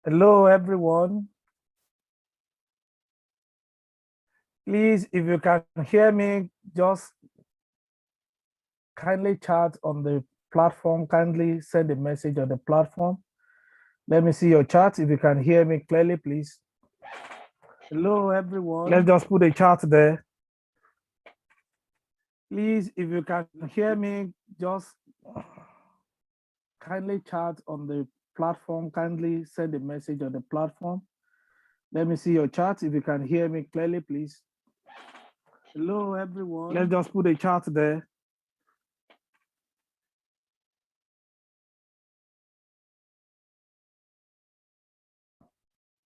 Hello, everyone. Please, if you can hear me, just kindly chat on the platform. Kindly send a message on the platform. Let me see your chat. If you can hear me clearly, please. Hello, everyone. Let's just put a chat there. Please, if you can hear me, just kindly chat on the platform. Kindly send a message on the platform. Let me see your chat. If you can hear me clearly, please. Hello, everyone. Let's just put a chat there.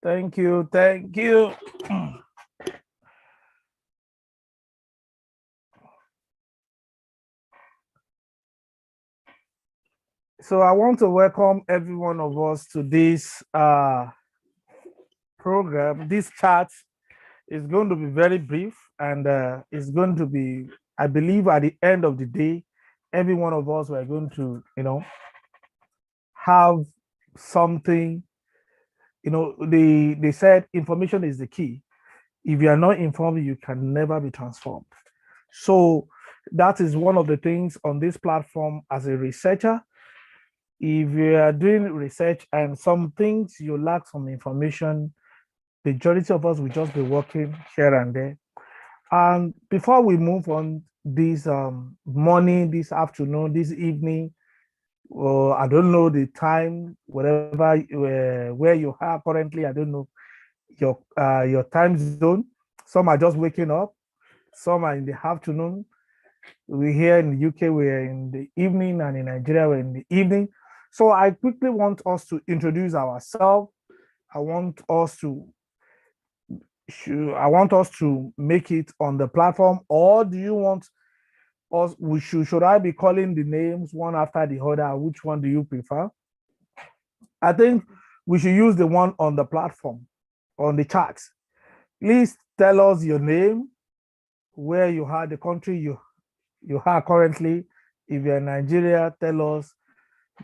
Thank you. Thank you. So I want to welcome every one of us to this program. This chat is going to be very brief and it's going to be, I believe at the end of the day, every one of us were going to, have something, they said information is the key. If you are not informed, you can never be transformed. So that is one of the things on this platform as a researcher. If you are doing research and some things you lack some information, majority of us will just be working here and there. And before we move on this morning, this afternoon, this evening, or I don't know the time, whatever where you are currently, I don't know your time zone. Some are just waking up, some are in the afternoon. We here in the UK, we're in the evening, and in Nigeria, we're in the evening. So I quickly want us to introduce ourselves. I want us to make it on the platform, or do you want us? Should I be calling the names one after the other? Which one do you prefer? I think we should use the one on the platform, on the chat. Please tell us your name, where you are, the country you are currently. If you're in Nigeria, tell us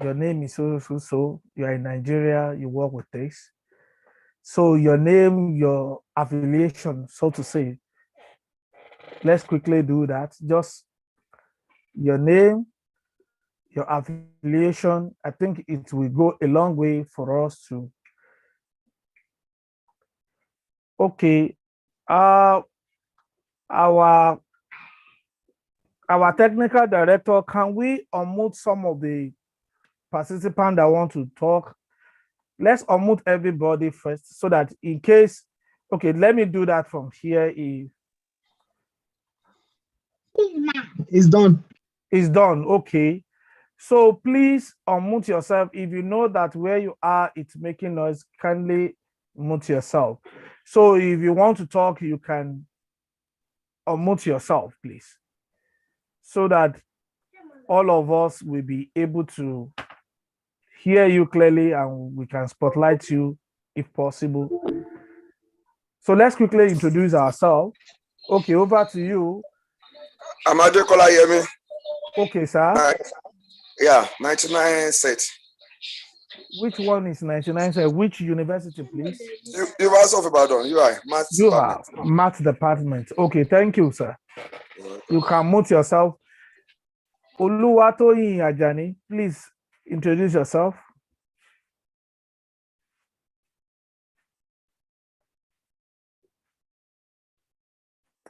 your name is so. You're in Nigeria, you work with this. So your name, your affiliation, so to say. Let's quickly do that. Just your name, your affiliation. I think it will go a long way for us to. Okay. Our technical director, can we unmute some of the participants that want to talk? Let's unmute everybody first so that in case, okay, let me do that from here. It's done. It's done. Okay. So please unmute yourself. If you know that where you are, it's making noise, kindly mute yourself. So if you want to talk, you can unmute yourself, please, so that all of us will be able to hear you clearly and we can spotlight you if possible. So let's quickly introduce ourselves. Okay, over to you. Amade Kolayemi. Okay, sir. Yeah, 99 set. Which one is 99 set? Which university, please? University of Ibadan. You are maths You department. are maths department. Okay, thank you, sir. You can mute yourself. Oluwatoyin Ajani, please introduce yourself.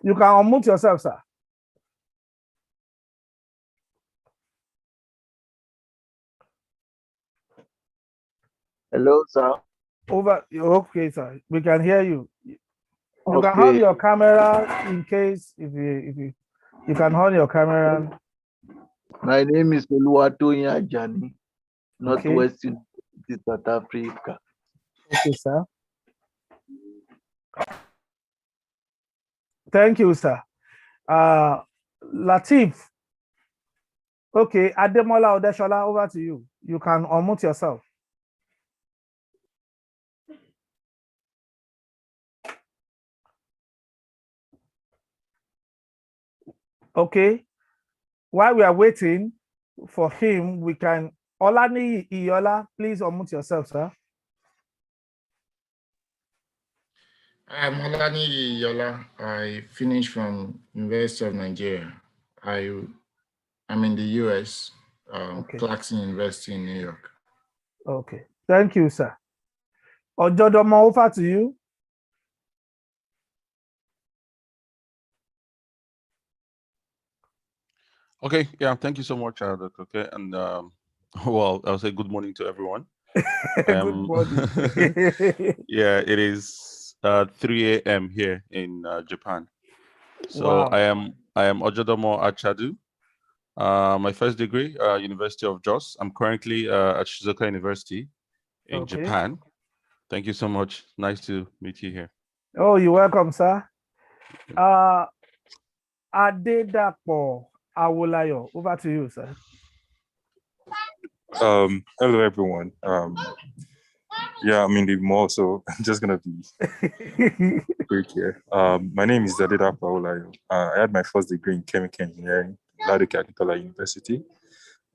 You can unmute yourself, sir. Hello, sir. Okay, sir. We can hear you. You can hold your camera in case if you can hold your camera. My name is Oluwatoyin Ajani, Northwest Okay. University, South Africa. Okay, sir. Thank you, sir. Latif. Okay, Ademola Odeshola, over to you. You can unmute yourself. Okay. While we are waiting for him, we can Olani Iola, please unmute yourself, sir. I'm Olani Yola. I finished from University of Nigeria. I'm in the US, Okay. Clarkson University in New York. Okay. Thank you, sir. Ojodomo, over to you. Okay, yeah, thank you so much, Dr. Okay, and well, I'll say good morning to everyone. Good morning. Yeah, it is 3 a.m. here in Japan. So Wow. I am Ojodomo Achadu. My first degree, University of Jos. I'm currently at Shizuoka University in Okay. Japan. Thank you so much. Nice to meet you here. Oh, you're welcome, sir. Adedapo Awolayo, over to you, sir. Hello everyone. Yeah, I'm in the mall, so I'm just gonna be quick here. My name is Zadida Paolayo. I had my first degree in chemical engineering at Ladoke Akintola University.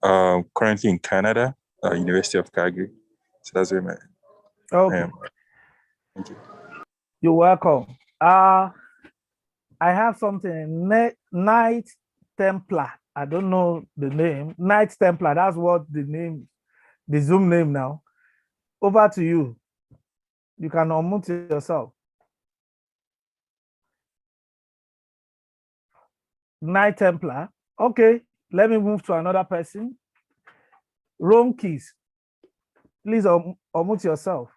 Currently in Canada, University of Calgary. So that's where I Okay. am. Thank you. You're welcome. I have something. Knight Templar. I don't know the name. Knight Templar. That's what the name, the Zoom name now. Over to you. You can unmute yourself. Knight Templar. Okay. Let me move to another person. Rome Keys. Please unmute yourself.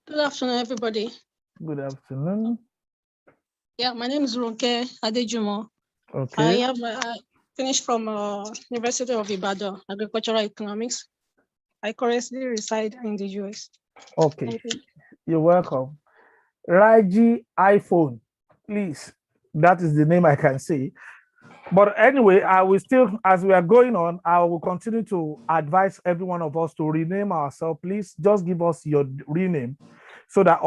Good afternoon, everybody. Good afternoon. Yeah, my name is Ronke Adejumo. Okay. I finished from University of Ibadan, Agricultural Economics. I currently reside in the US. Okay. Thank you. You're welcome. Raji iPhone, please. That is the name I can see. But anyway, I will still, as we are going on, I will continue to advise every one of us to rename ourselves. Please just give us your rename so that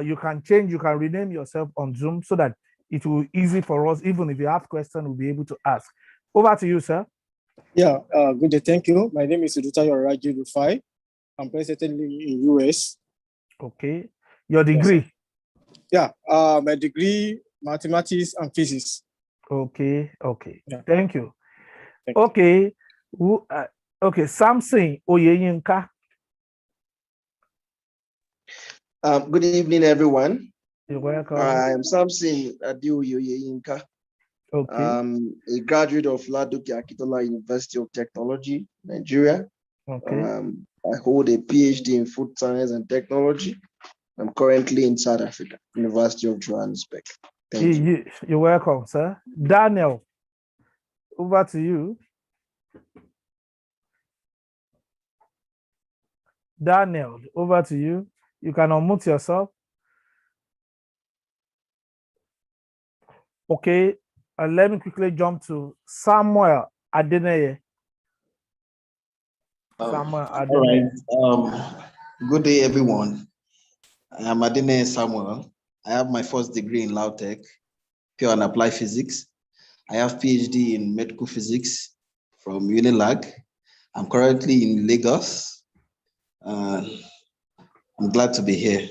you can change, you can rename yourself on Zoom so that it will be easy for us. Even if you have questions, we'll be able to ask. Over to you, sir. Yeah, good day. Thank you. My name is Udutayo Raji Rufai. I'm presently in US. Okay. Your degree? Yes, my degree, mathematics and physics. Okay. Okay. Yeah. Thank you. Thank you. Okay. Okay. Samson Oyeyinka. Good evening, everyone. You're welcome. I am Samson Adioyoyinka. Okay. A graduate of Ladoke Akintola University of Technology, Nigeria. Okay. I hold a PhD in food science and technology. I'm currently in South Africa, University of Johannesburg. Thank you. You're welcome, sir. Daniel, over to you. Daniel, over to you. You can unmute yourself. Okay, let me quickly jump to Samuel Adeneye. Samuel Adeneye. All right. Good day, everyone. I am Adeneye Samuel. I have my first degree in Lautech, pure and applied physics. I have PhD in medical physics from Unilag. I'm currently in Lagos. I'm glad to be here.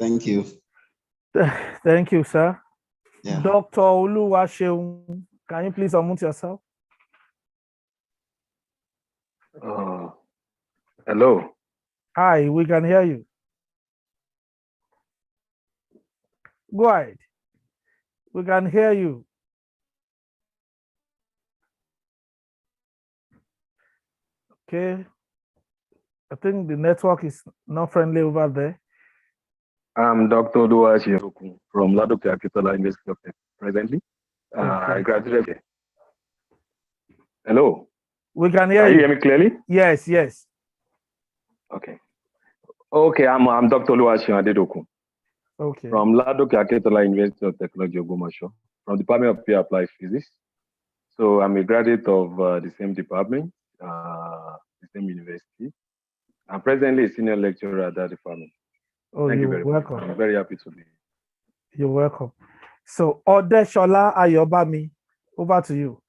Thank you. Thank you, sir. Yeah. Dr. Oluwaseun, can you please unmute yourself? Hello. Hi, we can hear you. Go ahead. We can hear you. Okay. I think the network is not friendly over there. I'm Dr. Oluwaseun from Ladoke Akintola University of Tech presently. Okay. I graduated. Hello. We can hear Can you. you hear me clearly? Yes, yes. Okay. Okay, I'm Dr. Oluwaseun Adedoku Okay. from Ladoke Akintola University of Technology, Ogbomoso, from the Department of Pure Applied Physics. So I'm a graduate of the same department, the same university. I'm presently a senior lecturer at that department. Oh, Thank you you're very welcome. much. I'm very happy to be here. You're welcome. So, Odeshola Ayobami, over to you.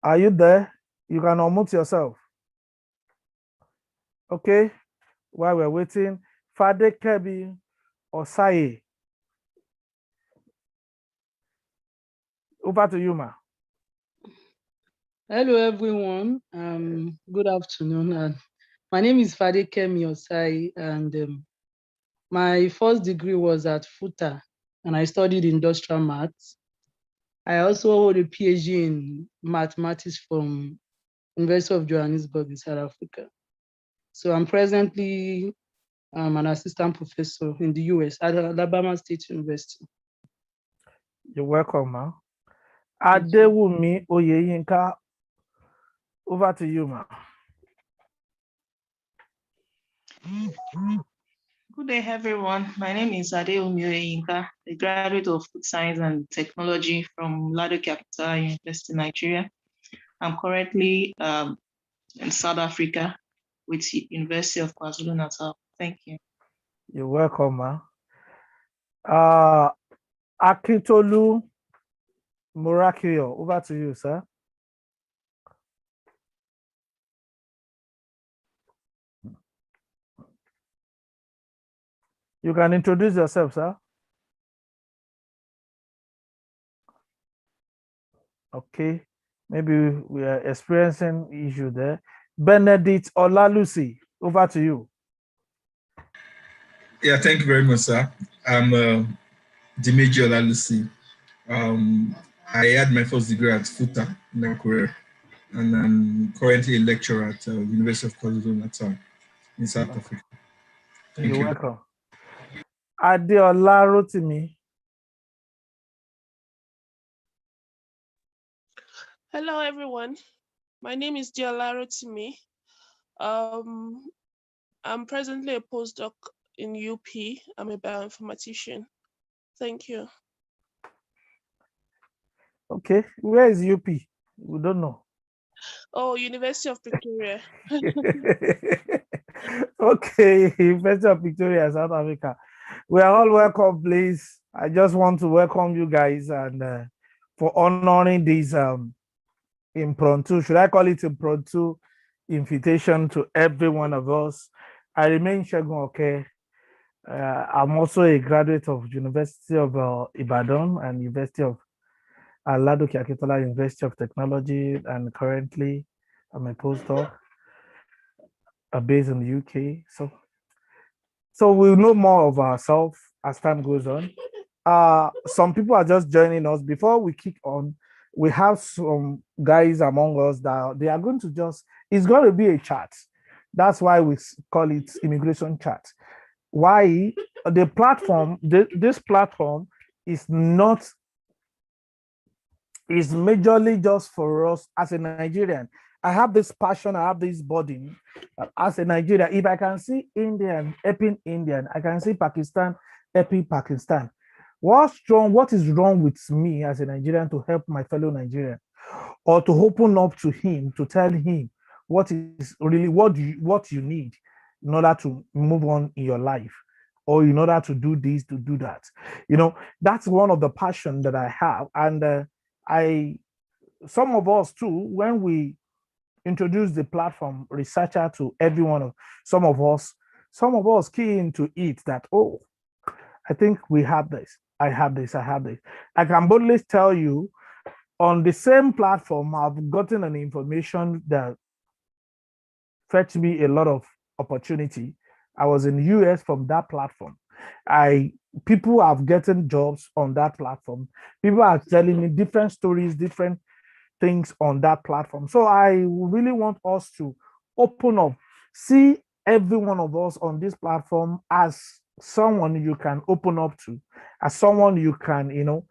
Are you there? You can unmute yourself. Okay. While we're waiting, Fadekabi Osaye. Over to you, ma. Hello, everyone. Good afternoon. My name is Fadekemi Osai, and my first degree was at FUTA, and I studied industrial maths. I also hold a PhD in mathematics from University of Johannesburg in South Africa. So I'm presently an assistant professor in the US at Alabama State University. You're welcome, ma. Adewumi Oyeyinka, over to you, ma. Good day, everyone. My name is Adeomi Oyinka, a graduate of Food Science and Technology from Lado Capital University, Nigeria. I'm currently in South Africa with the University of KwaZulu-Natal. Thank you. You're welcome, ma. Akintolu Murakio, over to you, sir. You can introduce yourself, sir. Okay, maybe we are experiencing issue there. Benedict Olalusi, over to you. Yeah, thank you very much, sir. I'm Dimeji Olalusi. I had my first degree at FUTA in Korea, and I'm currently a lecturer at University of KwaZulu-Natal in South Africa. Thank you. You're welcome. Adeola Rotimi. Hello, everyone. My name is Diola Rotimi. I'm presently a postdoc in UP. I'm a bioinformatician. Thank you. Okay, where is UP? We don't know. Oh, University of Pretoria. Okay, University of Victoria, South Africa. We are all welcome, please. I just want to welcome you guys and for honoring this impromptu, should I call it impromptu invitation to every one of us. I remain Segun Oke. I'm also a graduate of University of Ibadan and University of Lado Kiakitola University of Technology, and currently I'm a postdoc based in the UK. So we'll know more of ourselves as time goes on. Some people are just joining us. Before we kick on, we have some guys among us that they are going to it's going to be a chat. That's why we call it immigration chat. Why the platform, this platform is majorly just for us as a Nigerian. I have this passion, I have this burden as a Nigerian. If I can see Indian helping Indian, I can see Pakistan helping Pakistan. What is wrong with me as a Nigerian to help my fellow Nigerian, or to open up to him, to tell him what is really what you need in order to move on in your life, or in order to do this, to do that. That's one of the passion that I have. And some of us too, when we introduce the platform researcher to everyone, some of us key into it that, oh, I think we have this. I have this. I can boldly tell you on the same platform, I've gotten an information that fetched me a lot of opportunity. I was in the US from that platform. People have gotten jobs on that platform. People are telling me different stories, different things on that platform. So I really want us to open up, see every one of us on this platform as someone you can open up to, as someone you can,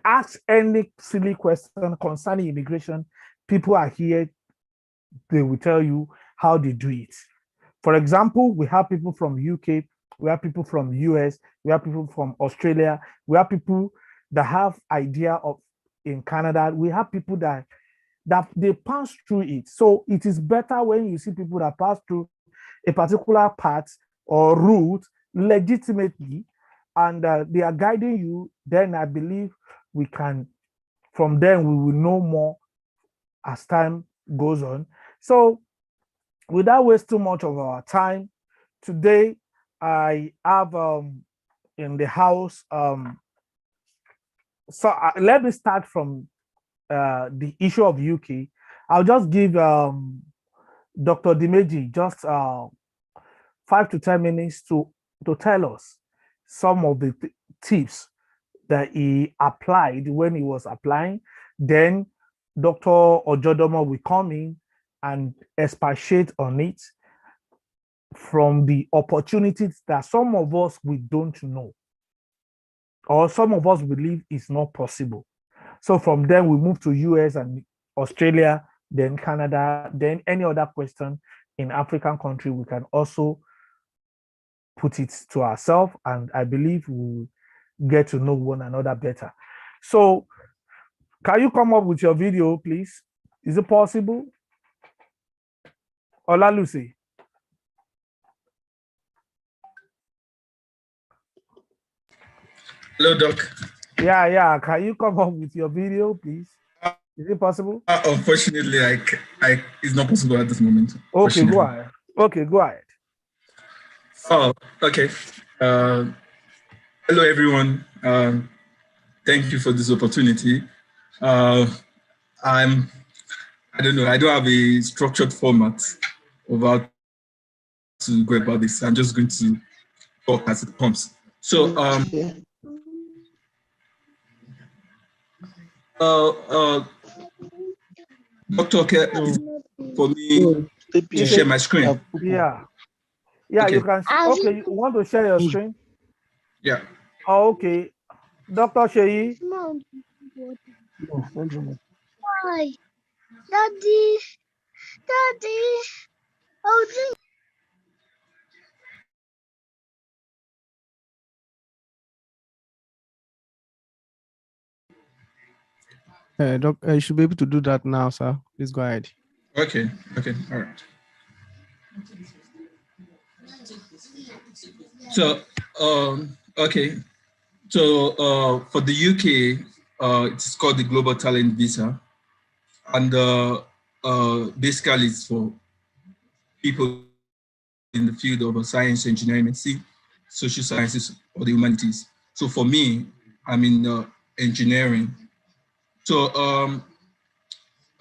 ask any silly question concerning immigration. People are here, they will tell you how they do it. For example, we have people from UK, we have people from US, we have people from Australia, we have people that have idea of in Canada, we have people that they pass through it. So it is better when you see people that pass through a particular path or route legitimately, and they are guiding you. Then I believe we can, from then we will know more as time goes on. So without wasting too much of our time, today I have in the house, let me start from the issue of UK. I'll just give Dr. Dimeji just 5 to 10 minutes to tell us some of the tips that he applied when he was applying. Then Dr. Ojodomo will come in and expatiate on it from the opportunities that some of us we don't know, or some of us believe is not possible. So from then we move to US and Australia, then Canada, then any other question in African country, we can also put it to ourselves, and I believe we'll get to know one another better. So can you come up with your video, please? Is it possible? Ola Lucy. Hello, Doc. Yeah. Can you come up with your video, please? Is it possible? Unfortunately, it's not possible at this moment. Okay, go ahead. Okay, go ahead. Oh, okay. Hello, everyone. Thank you for this opportunity. I don't know. I don't have a structured format of how to go about this. I'm just going to talk as it comes. So, Dr. For me to share my screen. Yeah, okay. You can. Okay, you want to share your screen? Yeah. Oh, okay. Dr. Sheyi. Why? Daddy. Oh, Doc, you should be able to do that now, sir. Please go ahead. Okay, all right. So, okay. So, for the UK, it's called the Global Talent Visa. And basically it's for people in the field of science, engineering, medicine, social sciences, or the humanities. So for me, I'm in engineering. So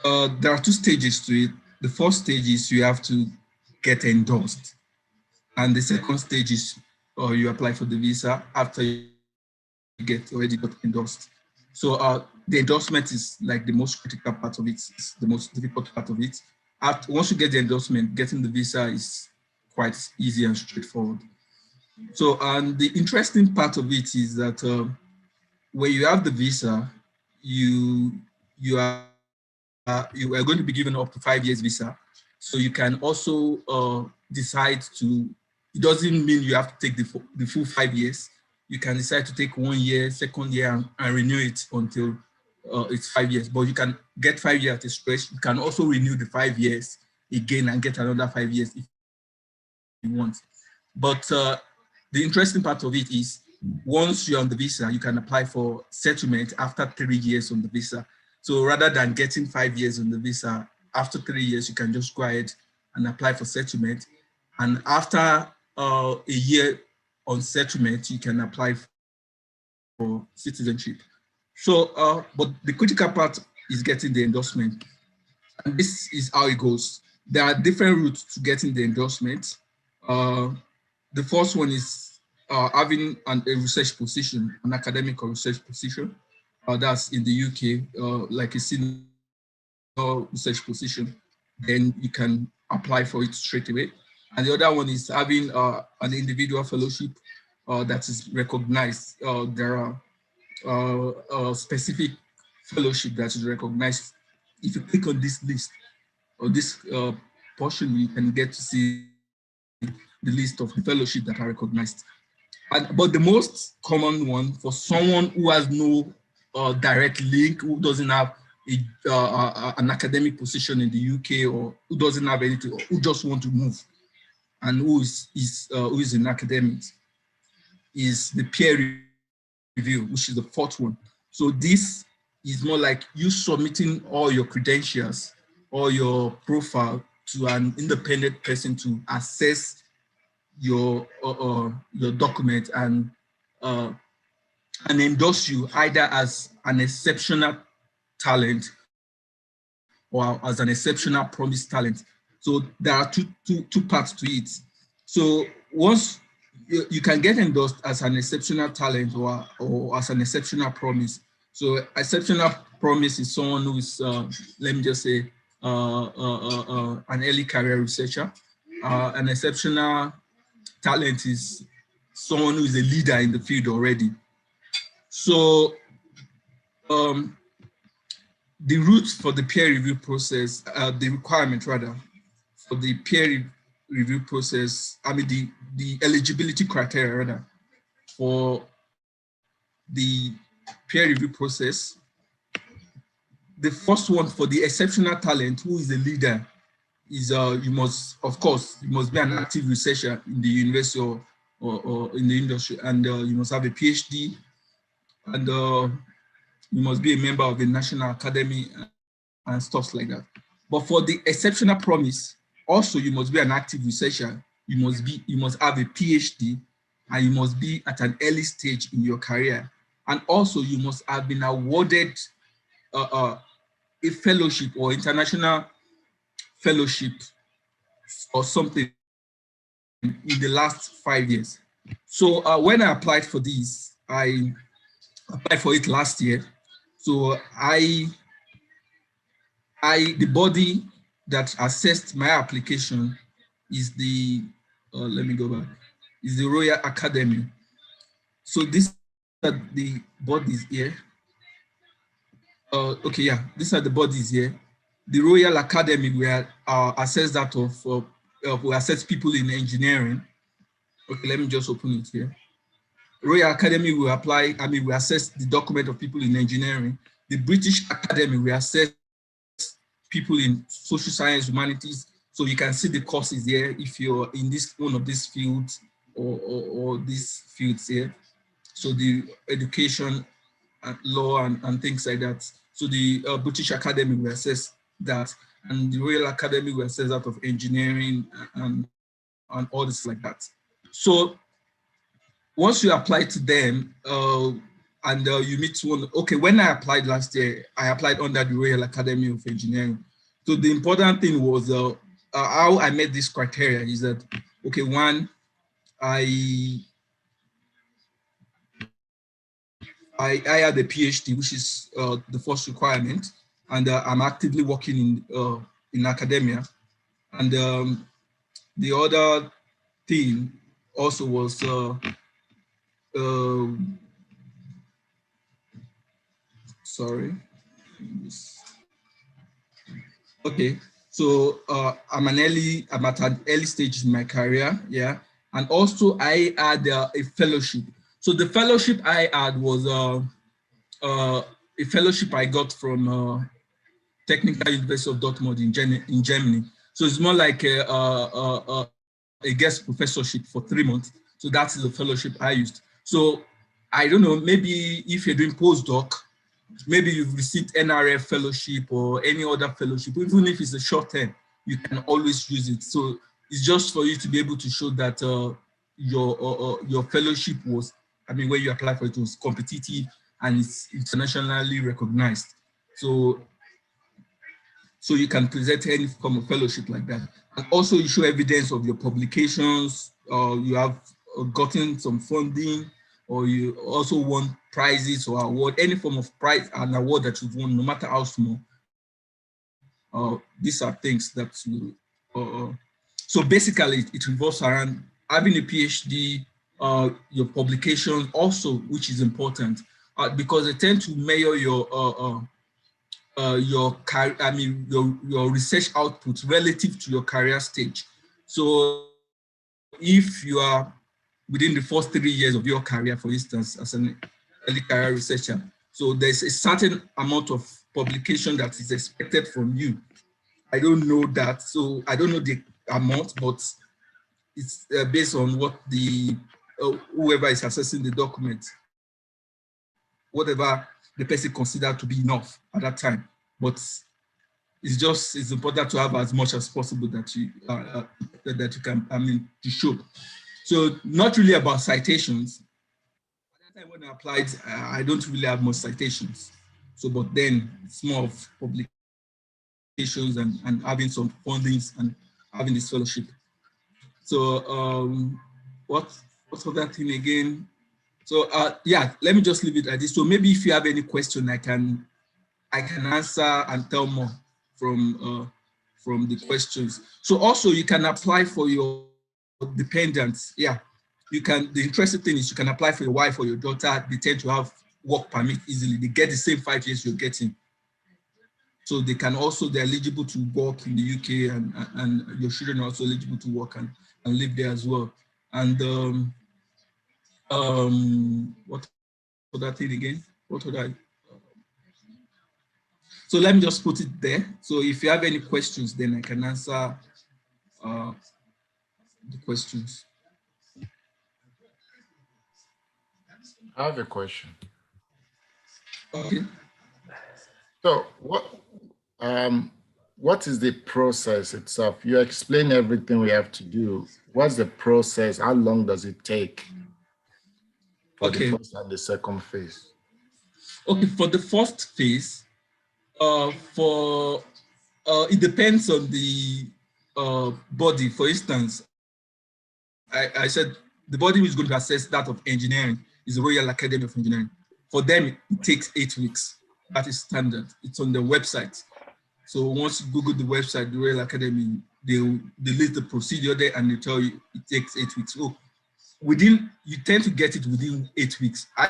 there are 2 stages to it. The first stage is you have to get endorsed. And the second stage is you apply for the visa after you already got endorsed. So the endorsement is like the most critical part of it. It's the most difficult part of it. Once you get the endorsement, getting the visa is quite easy and straightforward. So, and the interesting part of it is that when you have the visa, you are going to be given up to 5 years visa. So you can also decide to. It doesn't mean you have to take the full 5 years. You can decide to take 1 year, second year, and renew it until it's 5 years. But you can get 5 years at a stretch. You can also renew the 5 years again and get another 5 years if you want. But the interesting part of it is once you're on the visa, you can apply for settlement after 3 years on the visa. So rather than getting 5 years on the visa, after 3 years, you can just go ahead and apply for settlement. And after a year on settlement, you can apply for citizenship. So, but the critical part is getting the endorsement. And this is how it goes. There are different routes to getting the endorsement. The first one is having a research position, an academic or research position. That's in the UK, like a senior research position. Then you can apply for it straight away. And the other one is having an individual fellowship that is recognized. There are specific fellowship that is recognized. If you click on this list or this portion, you can get to see the list of the fellowship that are recognized. But the most common one for someone who has no direct link, who doesn't have an academic position in the UK, or who doesn't have anything, or who just want to move, and who is in academics, is the peer review, which is the fourth one. So this is more like you submitting all your credentials or your profile to an independent person to assess your document and endorse you either as an exceptional talent or as an exceptional promise talent. So there are two parts to it. So once you can get endorsed as an exceptional talent or as an exceptional promise. So exceptional promise is someone who is, let me just say, an early career researcher. An exceptional talent is someone who is a leader in the field already. So the route for the peer review process, the requirement rather, for the peer review process, I mean the eligibility criteria rather, for the peer review process, the first one for the exceptional talent who is a leader is you must be an active researcher in the university or in the industry, and you must have a PhD, and you must be a member of the National Academy and stuff like that. But for the exceptional promise, also you must be an active researcher. You must have a PhD, and you must be at an early stage in your career. And also you must have been awarded a fellowship or international fellowship or something in the last 5 years. So when I applied for this, I applied for it last year. So the body that assessed my application is the, let me go back, is the Royal Academy. So these are the bodies here. Okay, yeah, these are the bodies here. The Royal Academy, we assess that we assess people in engineering. Okay, let me just open it here. Royal Academy will apply, we assess the document of people in engineering. The British Academy, we assess people in social science, humanities. So you can see the courses here if you're in one of these fields or these fields here. So the education, law and things like that. So the British Academy will assess that, and the Royal Academy will assess that of engineering and all this like that. So once you apply to them and you meet one, okay, when I applied last year, I applied under the Royal Academy of Engineering. So the important thing was how I met this criteria is that, okay, one, I had a PhD, which is the first requirement, and I'm actively working in academia. And the other thing also was sorry. Okay, so I'm at an early stage in my career, yeah, and also I had a fellowship. So the fellowship I had was a fellowship I got from Technical University of Dortmund in Germany. So it's more like a guest professorship for 3 months. So that's the fellowship I used. So I don't know, maybe if you're doing postdoc, maybe you've received NRF fellowship or any other fellowship, even if it's a short term, you can always use it. So it's just for you to be able to show that your fellowship was, when you apply for it, was competitive and it's internationally recognized. So you can present any form of fellowship like that. And also you show evidence of your publications, you have gotten some funding, or you also won prizes or award, any form of prize and award that you've won, no matter how small. These are things that you, so basically it revolves around having a PhD, your publications also, which is important, because they tend to measure your research output relative to your career stage. So if you are within the first 3 years of your career, for instance, as an early career researcher, so there's a certain amount of publication that is expected from you. I don't know that, so I don't know the amount, but it's based on what the whoever is assessing the document, whatever the person considered to be enough at that time. But it's important to have as much as possible that you can to show. So not really about citations. At that time when I applied, I don't really have much citations. So, but then it's more of publications and having some fundings and having this fellowship. So what's that thing again? So yeah, let me just leave it at this. So maybe if you have any question, I can answer and tell more from the questions. So also you can apply for your dependents. Yeah, you can. The interesting thing is you can apply for your wife or your daughter. They tend to have work permit easily. They get the same 5 years you're getting. So they can also, they're eligible to work in the UK, and your children are also eligible to work and live there as well. And what for that thing again? What would I? So let me just put it there. So if you have any questions, then I can answer the questions. I have a question. Okay. So what is the process itself? You explain everything we have to do. What's the process? How long does it take for the first and the second phase? Okay, for the first phase, it depends on the body. For instance, I said the body is going to assess that of engineering is the Royal Academy of Engineering. For them, it takes 8 weeks. That is standard. It's on the website. So once you Google the website, the Royal Academy, they list the procedure there and they tell you it takes 8 weeks. So you tend to get it within 8 weeks. I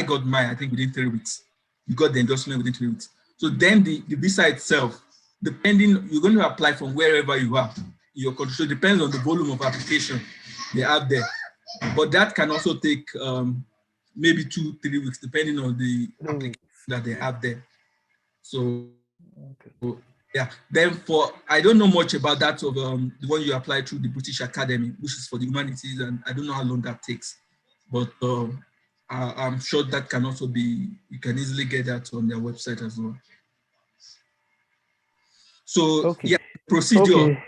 got mine, I think, within 3 weeks. You got the endorsement within 3 weeks. So then the visa itself, depending, you're going to apply from wherever you are. Your country, so it depends on the volume of application they have there. But that can also take maybe 2-3 weeks, depending on the application that they have there. So, yeah. Then I don't know much about that of the one you apply through the British Academy, which is for the humanities, and I don't know how long that takes. But I'm sure that can also be, you can easily get that on their website as well. So, yeah, procedure.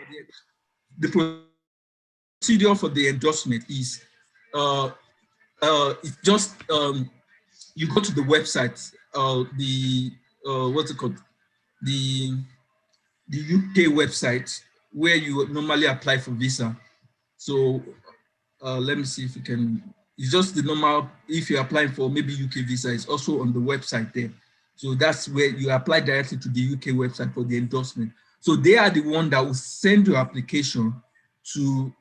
The procedure for the endorsement is it's just you go to the website, what's it called, the UK website where you normally apply for visa. So let me see if you can. It's just the normal. If you're applying for maybe UK visa, it's also on the website there. So that's where you apply directly to the UK website for the endorsement. So they are the one that will send your application to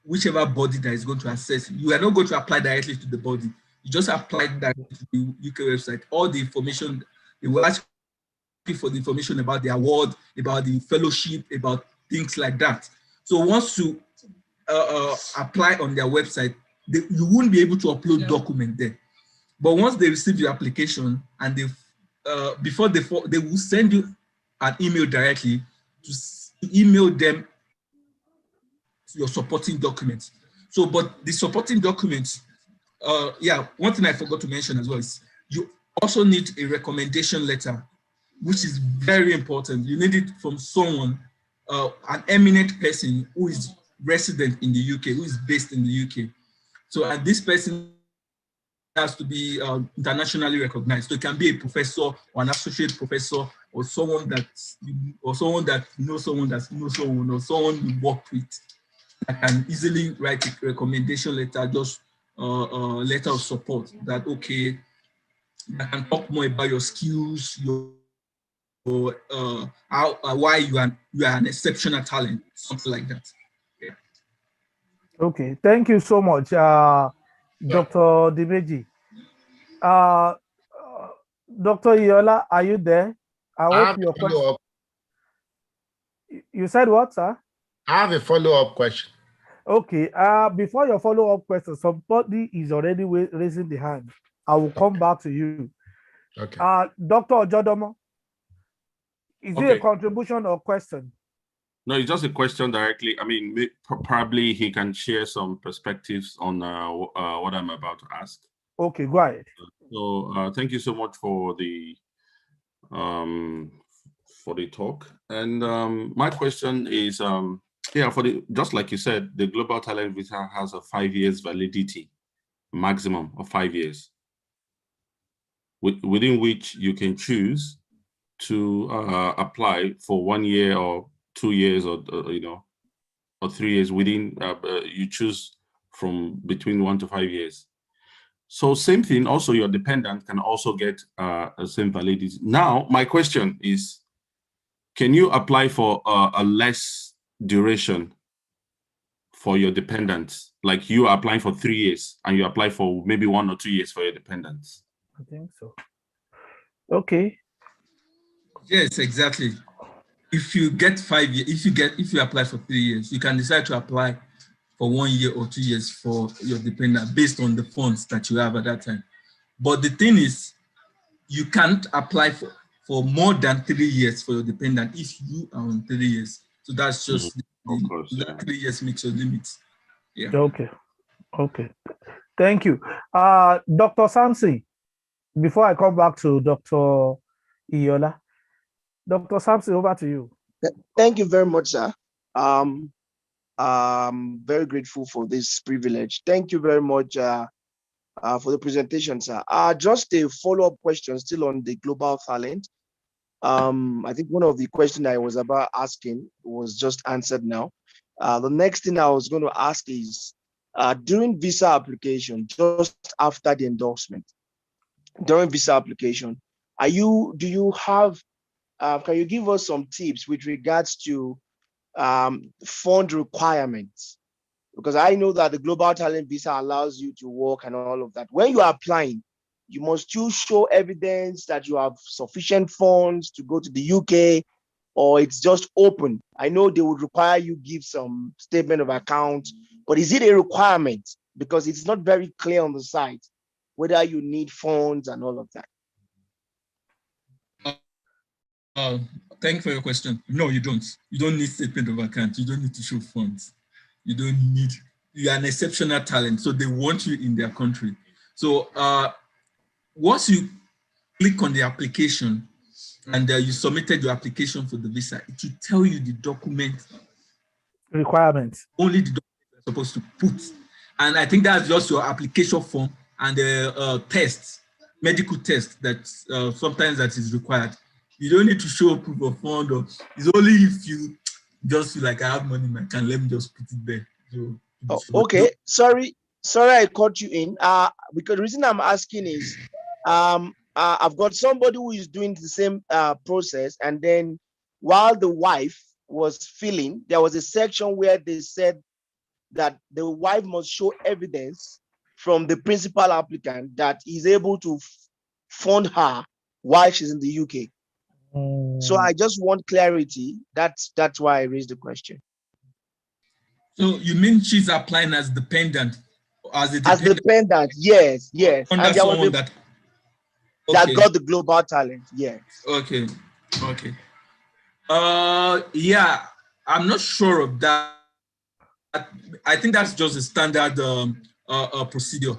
whichever body that is going to assess. You are not going to apply directly to the body. You just apply directly to the UK website. All the information, they will ask you for the information about the award, about the fellowship, about things like that. So once you apply on their website, you won't be able to upload document there. But once they receive your application and they will send you an email directly to email them your supporting documents. So, but the supporting documents, yeah, one thing I forgot to mention as well is you also need a recommendation letter, which is very important. You need it from someone, an eminent person who is resident in the UK, who is based in the UK. So, and this person has to be internationally recognized. So it can be a professor or an associate professor or someone that knows someone that knows someone or someone you work with. I can easily write a recommendation letter, just a letter of support that, okay, I can talk more about your skills, why you are an exceptional talent, something like that. Yeah. Okay, thank you so much, Dr. Dimeji. Dr. Iola, are you there? I hope your question. You said what, sir? I have a follow-up question. Okay, before your follow-up question, somebody is already raising the hand. I will come back to you. Okay. Dr. Ojodomo, is it a contribution or question? No, it's just a question directly. I mean, probably he can share some perspectives on what I'm about to ask. Okay, go ahead. So thank you so much for the talk. And my question is, yeah, just like you said, the Global Talent Visa has a 5 years validity, maximum of 5 years, within which you can choose to apply for 1 year or 2 years or 3 years. Within you choose from between 1 to 5 years. So same thing, also your dependent can also get a same validity. Now, my question is, can you apply for a less duration for your dependents? Like you are applying for 3 years and you apply for maybe 1 or 2 years for your dependents. I think so. Okay. Yes, exactly. If you get 5 years, if you apply for 3 years, you can decide to apply for 1 year or 2 years for your dependent based on the funds that you have at that time. But the thing is, you can't apply for more than 3 years for your dependent if you are on 3 years. So that's just that 3 years makes your limit. Yeah. Okay. Okay. Thank you. Dr. Samson, before I come back to Dr. Iola, Dr. Samson, over to you. Thank you very much, sir. I'm very grateful for this privilege. Thank you very much for the presentation, sir. Just a follow-up question still on the global talent. I think one of the questions I was about asking was just answered now. The next thing I was going to ask is, during visa application, just after the endorsement, during visa application, can you give us some tips with regards to fund requirements? Because I know that the Global Talent Visa allows you to work and all of that. When you are applying, you must show evidence that you have sufficient funds to go to the UK, or it's just open. I know they would require you give some statement of account, but is it a requirement? Because it's not very clear on the site whether you need funds and all of that. Thank you for your question. No, you don't. You don't need statement of account. You don't need to show funds. You are an exceptional talent, so they want you in their country. So once you click on the application and you submitted your application for the visa, it will tell you the document requirements. Only the document you're supposed to put. And I think that's just your application form and the test, medical test that sometimes that is required. You don't need to show proof of fund, or it's only if you just feel like I have money in my account, let me just put it there. So, okay, sorry I caught you in. Because the reason I'm asking is, I've got somebody who is doing the same process, and then while the wife was filling, there was a section where they said that the wife must show evidence from the principal applicant that he's able to fund her while she's in the UK. So I just want clarity. That's why I raised the question. So you mean she's applying as dependent? As dependent, yes. Under someone that got the global talent, yes. Okay. Yeah, I'm not sure of that. I think that's just a standard procedure.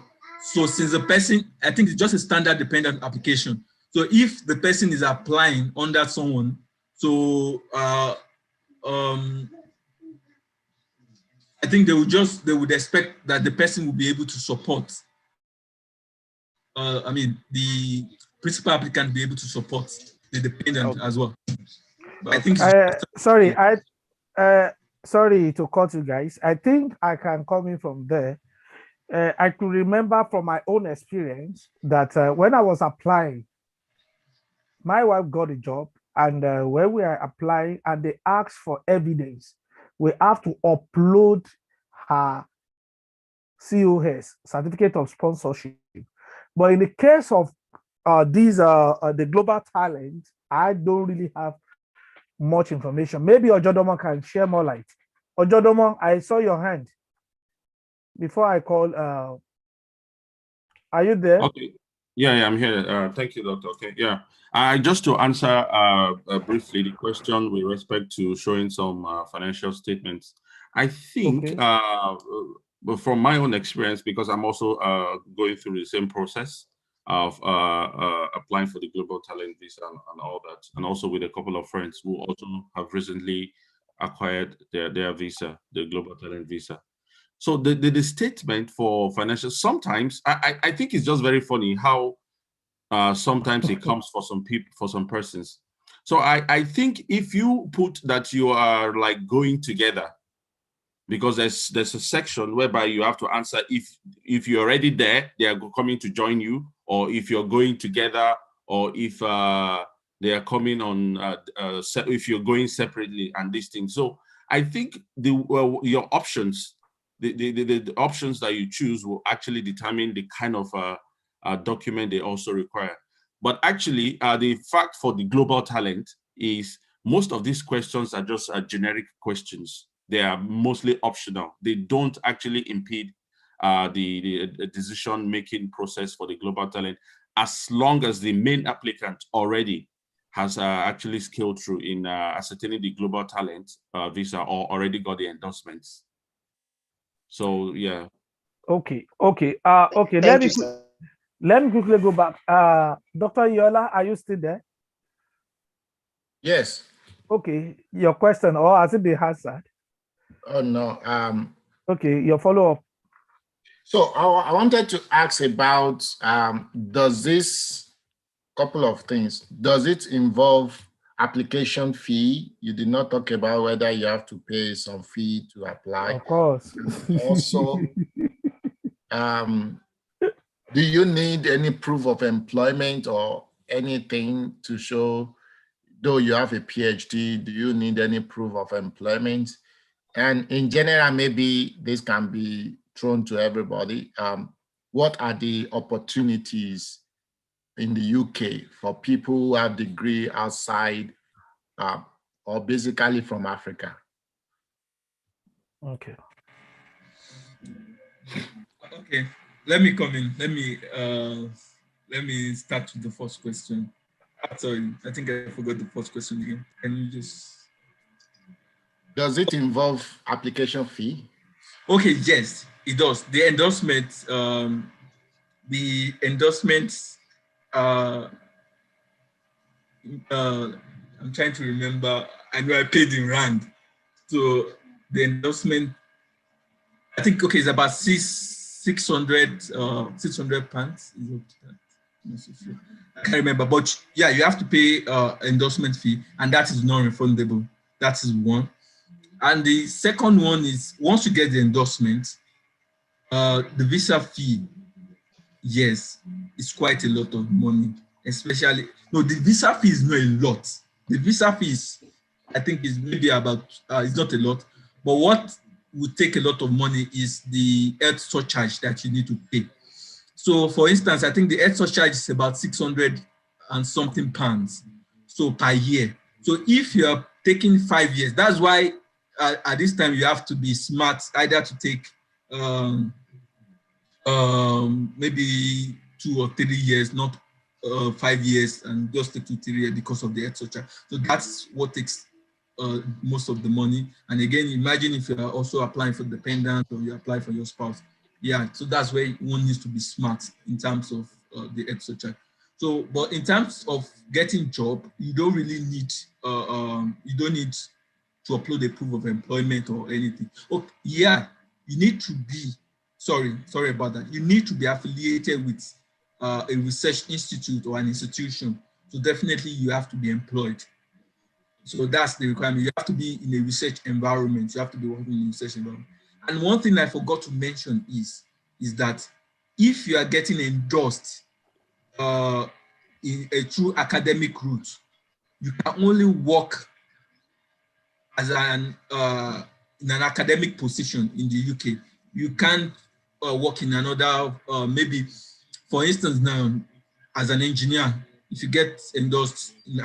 So since the person, I think it's just a standard dependent application. So if the person is applying under someone, so I think they would expect that the person will be able to support. The principal applicant be able to support the dependent as well. But I think sorry to cut you guys. I think I can come in from there. I could remember from my own experience that when I was applying, my wife got a job, and when we are applying and they ask for evidence, we have to upload her COS, certificate of sponsorship. But in the case of the global talent, I don't really have much information. Maybe Ojodomo can share more light. Ojodomo, I saw your hand before I call. Are you there? Okay. Yeah, I'm here. Thank you, Doctor. Okay, yeah. Just to answer briefly the question with respect to showing some financial statements, I think but from my own experience, because I'm also going through the same process of applying for the Global Talent Visa and all that, and also with a couple of friends who also have recently acquired their visa, the Global Talent Visa. So the statement for financial, sometimes I think it's just very funny how sometimes it comes for some people, for some persons. So I think if you put that you are like going together, because there's a section whereby you have to answer if you're already there, they are coming to join you, or if you're going together, or if they are coming on, if you're going separately and these things. So I think your options, the options that you choose will actually determine the kind of document they also require. But actually, the fact for the Global Talent is most of these questions are just generic questions. They are mostly optional. They don't actually impede the decision-making process for the Global Talent, as long as the main applicant already has actually scaled through in ascertaining the Global Talent visa or already got the endorsements. So yeah. Okay. Let me quickly go back. Dr. Yola, are you still there? Yes. Okay, your question, or has it been answered? Oh no. Okay, your follow-up. So I wanted to ask about does this couple of things, does it involve application fee? You did not talk about whether you have to pay some fee to apply. Of course. Also, do you need any proof of employment or anything to show, though you have a PhD, do you need any proof of employment? And in general, maybe this can be thrown to everybody. What are the opportunities in the UK for people who have degree outside or basically from Africa? Okay. Okay, let me come in. Let me start with the first question. Sorry, I think I forgot the first question again. Can you just... Does it involve application fee? Okay, yes, it does. The endorsement, I'm trying to remember. I know I paid in rand. So the endorsement, I think, okay, it's about 600 pounds. I can't remember, but yeah, you have to pay endorsement fee, and that is non-refundable. That is one. And the second one is, once you get the endorsement, the visa fee, yes, it's quite a lot of money, especially, no, the visa fee is not a lot. The visa fee is, I think, is maybe about, it's not a lot, but what would take a lot of money is the health surcharge that you need to pay. So for instance, I think the health surcharge is about 600 and something pounds, so per year. So if you're taking 5 years, that's why at this time you have to be smart, either to take maybe 2 or 3 years, not 5 years, and just take 2 or 3 years because of the health surcharge. So that's what takes most of the money. And again, imagine if you're also applying for dependent or you apply for your spouse. Yeah, so that's where one needs to be smart in terms of the health surcharge. So, but in terms of getting job, you don't really need, you don't need to upload a proof of employment or anything. Oh, yeah, you need to be, sorry about that. You need to be affiliated with a research institute or an institution. So definitely you have to be employed. So that's the requirement. You have to be in a research environment. You have to be working in a research environment. And one thing I forgot to mention is that if you are getting endorsed in a true academic route, you can only work as in an academic position in the UK. You can't work in another, maybe, for instance, now, as an engineer, if you get endorsed in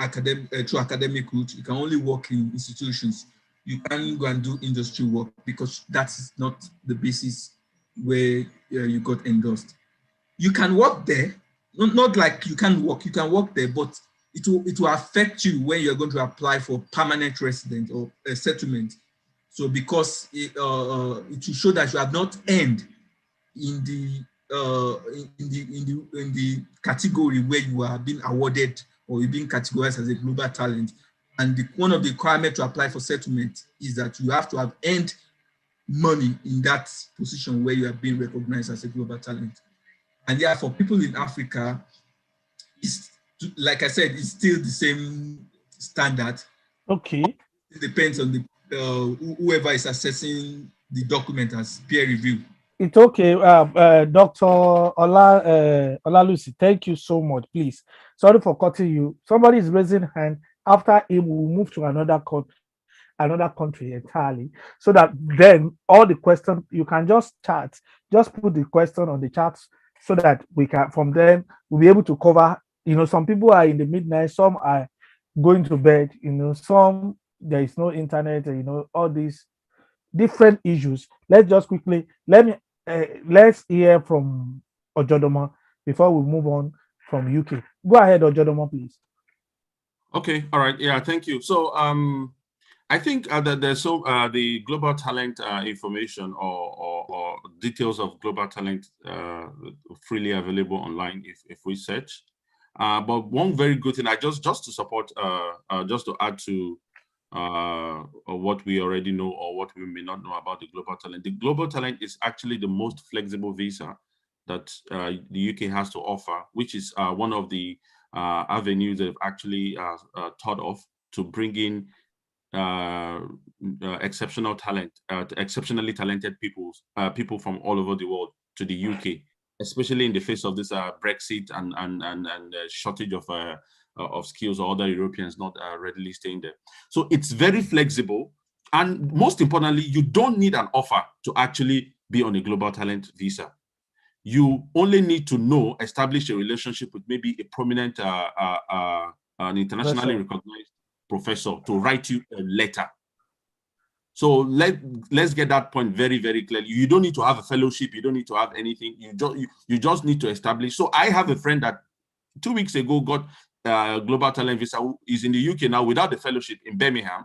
through academic route, you can only work in institutions. You can't go and do industry work because that's not the basis where you got endorsed. You can work there, not like you can work there, but it will affect you when you're going to apply for permanent resident or a settlement. So because it will show that you have not earned in the category where you are being awarded or you're being categorized as a global talent. And one of the requirements to apply for settlement is that you have to have earned money in that position where you are being recognized as a global talent. And yeah, for people in Africa, it's, like I said, it's still the same standard. Okay. It depends on the whoever is assessing the document as peer review. It's okay, Dr. Olalusi, thank you so much. Please, sorry for cutting you. Somebody is raising hand. After him, we'll move to another country entirely, so that then all the questions you can just chat, just put the question on the chat, so that we can from then we'll be able to cover. You know, some people are in the midnight, some are going to bed. You know, some there is no internet. You know, all these different issues. Let's just quickly let's hear from Ojodoma before we move on from UK. Go ahead, Ojodoma, please. Okay, all right, yeah, thank you. So I think that there's the global talent information or details of global talent freely available online if we search. But one very good thing, just to support, just to add to what we already know or what we may not know about the global talent. The global talent is actually the most flexible visa that the UK has to offer, which is one of the avenues they've actually thought of to bring in exceptional talent, exceptionally talented people from all over the world to the UK, especially in the face of this Brexit and shortage of skills or other Europeans not readily staying there. So it's very flexible. And most importantly, you don't need an offer to actually be on a global talent visa. You only need to establish a relationship with maybe a prominent, an internationally recognized professor to write you a letter. So let's get that point very, very clearly. You don't need to have a fellowship. You don't need to have anything. You just need to establish. So I have a friend that 2 weeks ago got global talent visa, who is in the UK now without the fellowship in Birmingham,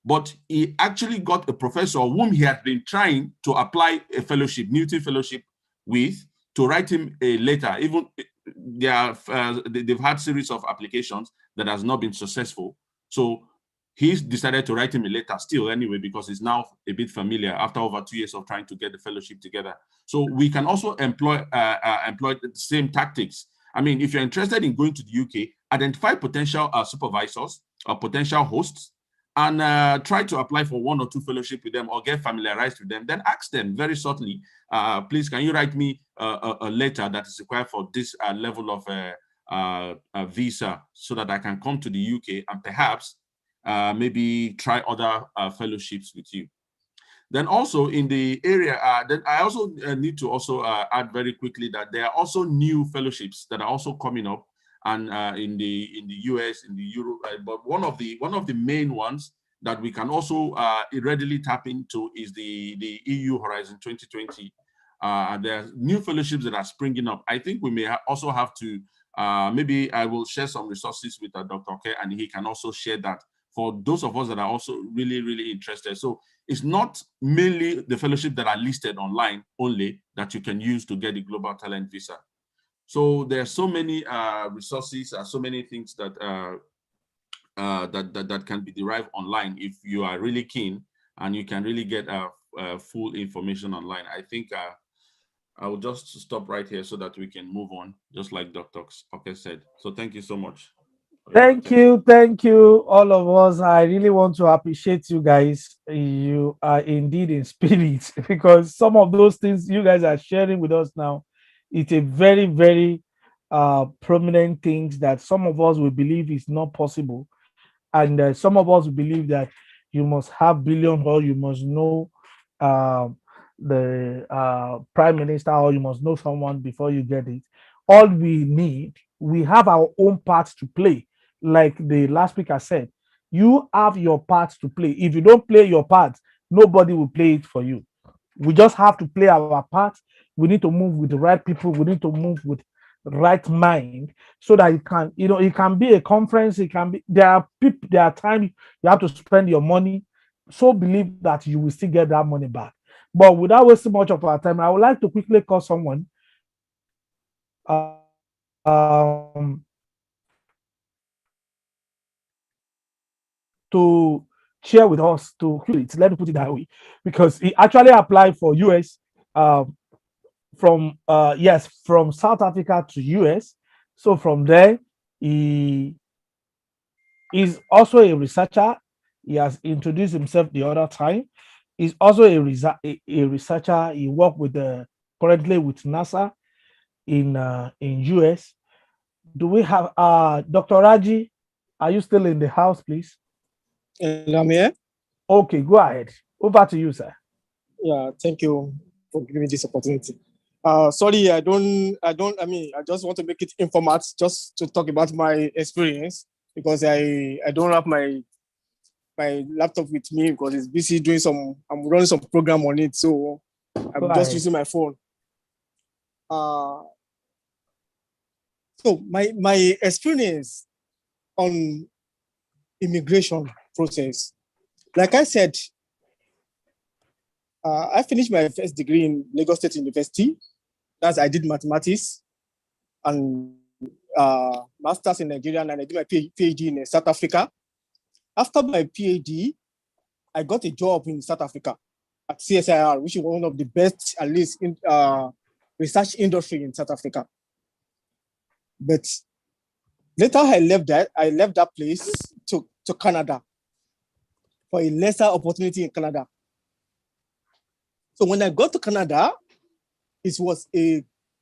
but he actually got a professor whom he had been trying to apply a fellowship, Newton Fellowship, with to write him a letter. Even they've had series of applications that has not been successful. So he's decided to write him a letter still anyway, because he's now a bit familiar after over 2 years of trying to get the fellowship together. So we can also employ the same tactics. I mean, if you're interested in going to the UK, identify potential supervisors or potential hosts and try to apply for 1 or 2 fellowship with them or get familiarized with them. Then ask them very shortly, please, can you write me a letter that is required for this level of visa so that I can come to the UK and perhaps maybe try other fellowships with you. Then also in the area, then I also need to also add very quickly that there are also new fellowships that are also coming up, and in the US, in the Europe. But one of the main ones that we can also readily tap into is the EU Horizon 2020. There are new fellowships that are springing up. I think we may also have to maybe I will share some resources with Dr. K, and he can also share that for those of us that are also really, really interested. So it's not mainly the fellowship that are listed online only that you can use to get the global talent visa. So there are so many resources, so many things that that can be derived online if you are really keen, and you can really get full information online. I think I will just stop right here so that we can move on, just like Dr. Oke said. So thank you so much. Thank you, all of us. I really want to appreciate you guys. You are indeed in spirit, because some of those things you guys are sharing with us now, it's a very, very prominent things that some of us will believe is not possible, and some of us believe that you must have billion, or you must know the prime minister, or you must know someone before you get it. All we have our own part to play. Like the last speaker said, you have your part to play. If you don't play your part, nobody will play it for you. We just have to play our part. We need to move with the right people. We need to move with the right mind, so that it can be a conference. It can be, there are times you have to spend your money. so believe that you will still get that money back. But without wasting much of our time, I would like to quickly call someone to share with us, let me put it that way, because he actually applied for US from South Africa to US. So from there, he is also a researcher. He has introduced himself the other time. He's also a researcher. He worked with currently with NASA in US. Do we have Dr. Raji? Are you still in the house, please? I'm here. Okay, go ahead. Over to you, sir. Yeah, thank you for giving me this opportunity. Sorry, I just want to make it informal, just to talk about my experience, because I don't have my laptop with me because it's busy doing I'm running some program on it, so I'm just using my phone. So my experience on immigration process, like I said, I finished my first degree in Lagos State University. That's I did mathematics and master's in Nigeria, and I did my PhD in South Africa. After my PhD, I got a job in South Africa at CSIR, which is one of the best, at least, in research industry in South Africa. But later I left that place to Canada for a lesser opportunity in Canada. So when I got to Canada, it was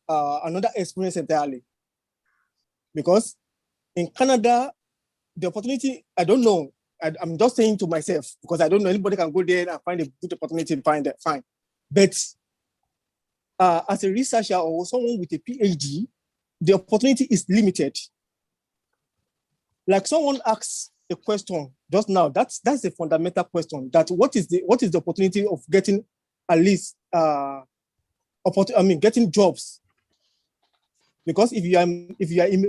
another experience entirely. Because in Canada, the opportunity, I don't know. I'm just saying to myself, because I don't know, anybody can go there and find a good opportunity and find that, fine. But as a researcher or someone with a PhD, the opportunity is limited. Like someone asks a question just now, that's a fundamental question, that what is the opportunity of getting at least getting jobs? Because if you are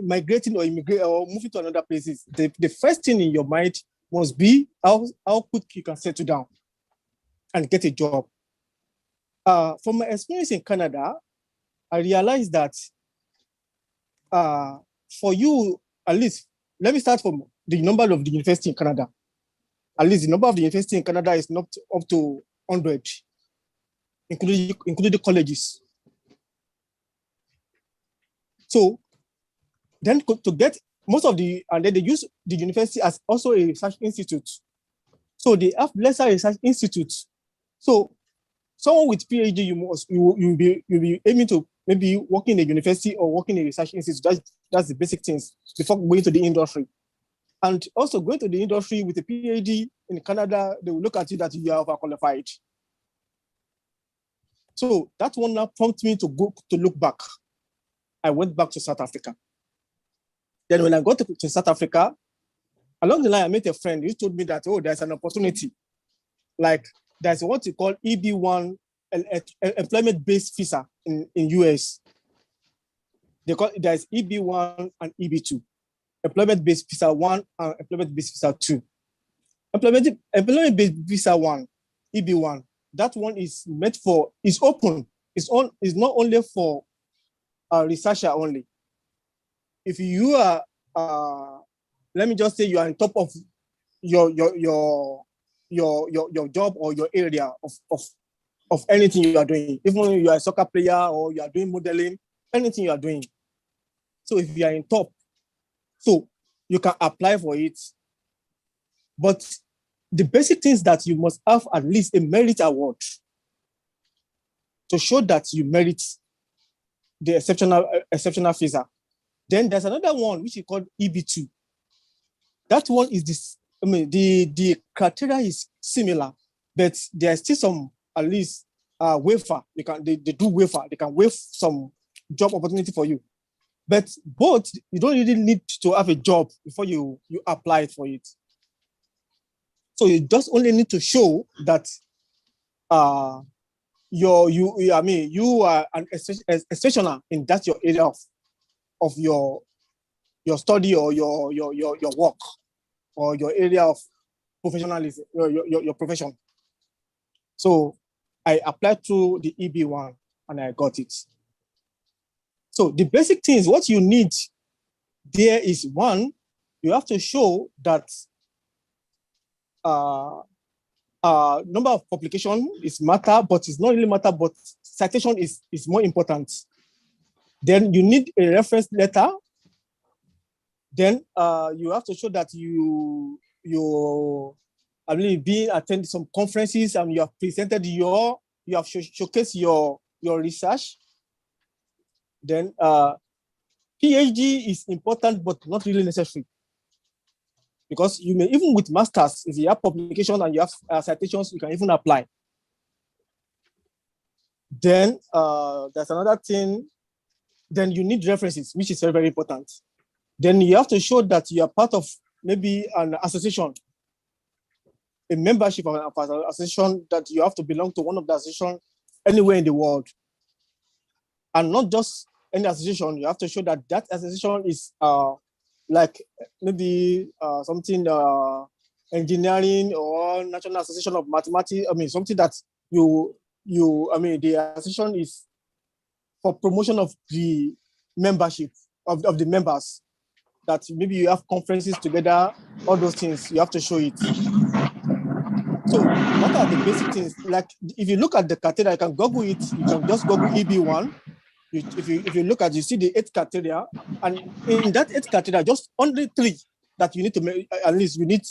migrating or moving to another places, the first thing in your mind must be how quick you can settle down and get a job. From my experience in Canada, I realized that for you, at least, let me start from the number of the university in Canada. At least the number of the university in Canada is not up to 100, including the colleges. So then to get most of and then they use the university as also a research institute. So they have lesser research institutes. So someone with PhD, you'll be aiming to maybe work in a university or work in a research institute. That's the basic things before going to the industry. And also going to the industry with a PhD in Canada, they will look at you that you are overqualified. So that one now prompted me to look back. I went back to South Africa. Then when I got to South Africa, along the line, I met a friend who told me that, oh, there's an opportunity. Like there's what you call EB1, employment-based visa in US. There's EB1 and EB2. Employment-based visa 1 and employment-based visa 2. Employment-based visa 1, EB1, that one is open. It's not only for a researcher only. If you are, let me just say you are on top of your job or your area of anything you are doing, even if you are a soccer player or you are doing modeling, anything you are doing. So if you are in top, so you can apply for it. But the basic things that you must have at least a merit award to show that you merit the exceptional visa. Then there's another one which is called EB2. That one is this. I mean, the criteria is similar, but there's still some at least waiver. They do waiver. They can waive some job opportunity for you. But both, you don't really need to have a job before you apply for it. So you just only need to show that you are an exceptional in that your area of your study or your work or your area professionalism, your profession. So I applied to the EB1 and I got it. So the basic things, what you need there is one, you have to show that number of publication is matter, but it's not really matter, but citation is more important. Then you need a reference letter. Then you have to show that you I believe being attended some conferences and you have presented you have showcased your research. Then PhD is important, but not really necessary. Because you may, even with masters, if you have publication and you have citations, you can even apply. Then there's another thing. Then you need references, which is very, very important. Then you have to show that you are part of maybe an association, a membership of an association, that you have to belong to one of the associations anywhere in the world. And not just any association, you have to show that that association is like maybe something engineering or National Association of Mathematics. I mean, something that the association is for promotion of the membership of the members, that maybe you have conferences together, all those things, you have to show it. So what are the basic things? Like if you look at the criteria, you can Google it, you can just Google EB1. If you look at, you see the 8 criteria, and in that 8 criteria, just only 3 that you need to make, at least you need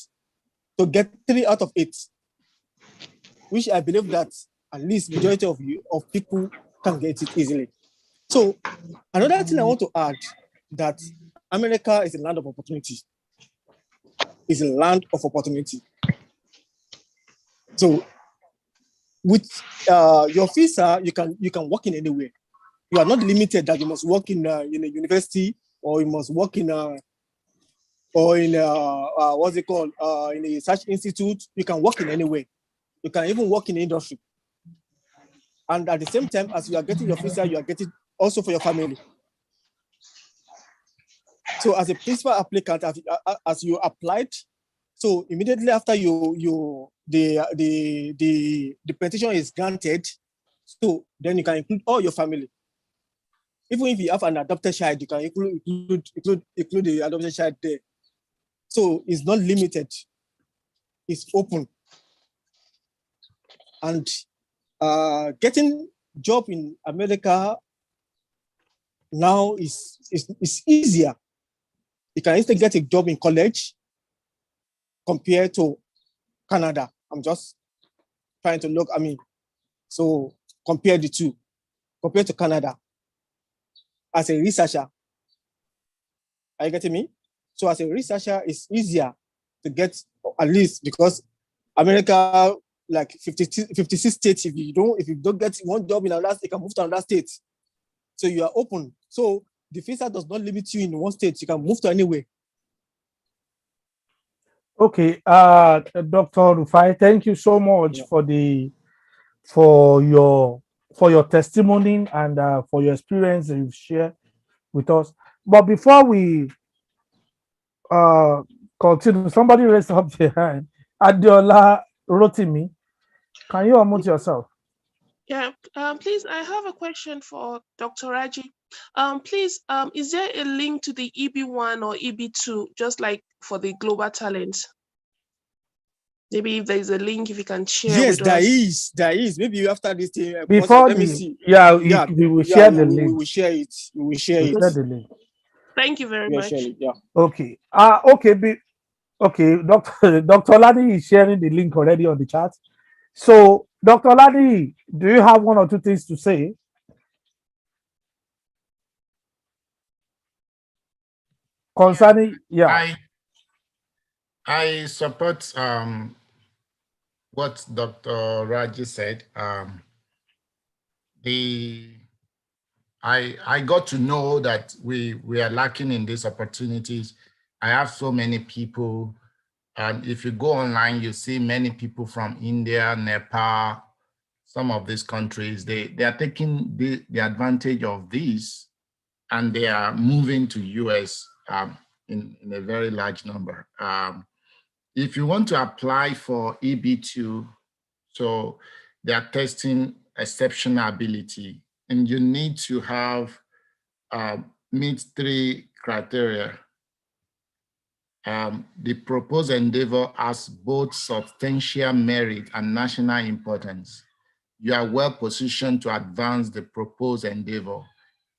to get 3 out of 8, which I believe that at least majority of people can get it easily. So another thing I want to add, that America is a land of opportunity. It's a land of opportunity. So with your visa, you can work in anywhere. You are not limited that you must work in a university, or you must work in what's it called, in a research institute. You can work in anywhere. You can even work in the industry. And at the same time, as you are getting your visa, you are getting also for your family. So as a principal applicant, as you applied, so immediately after the petition is granted, so then you can include all your family. Even if you have an adopted child, you can include the adopted child there. So it's not limited, it's open. And getting job in America now is easier. You can easily get a job in college compared to Canada. I'm just trying to look, so compare the two, compared to Canada. As a researcher, are you getting me? So as a researcher, it's easier to get, at least because America, like 56 states, if you don't get one job in another state, you can move to another state. So you are open. So the visa does not limit you in one state. You can move to anywhere. Okay, Dr. Rufai, thank you so much for your testimony and for your experience that you've shared with us. But before we continue, somebody raised up their hand. Adiola Rotimi, can you unmute yourself? Yeah, please, I have a question for Dr. Raji. Please, is there a link to the EB1 or EB2, just like for the global talent? Maybe if there is a link, if you can share. Yes, with us. there is. Maybe after this thing, before let me see. We will share the link. We will share it. We will share it. The link. Thank you very much. Okay. Okay. Dr. Ladi is sharing the link already on the chat. So, Dr. Ladi, do you have 1 or 2 things to say? Concerning, I support what Dr. Raji said. I got to know that we are lacking in these opportunities. I have so many people, and if you go online, you see many people from India, Nepal, some of these countries. They are taking the advantage of this, and they are moving to US in a very large number. if you want to apply for EB2, so they are testing exceptional ability, and you need to have meet 3 criteria. The proposed endeavor has both substantial merit and national importance. You are well positioned to advance the proposed endeavor.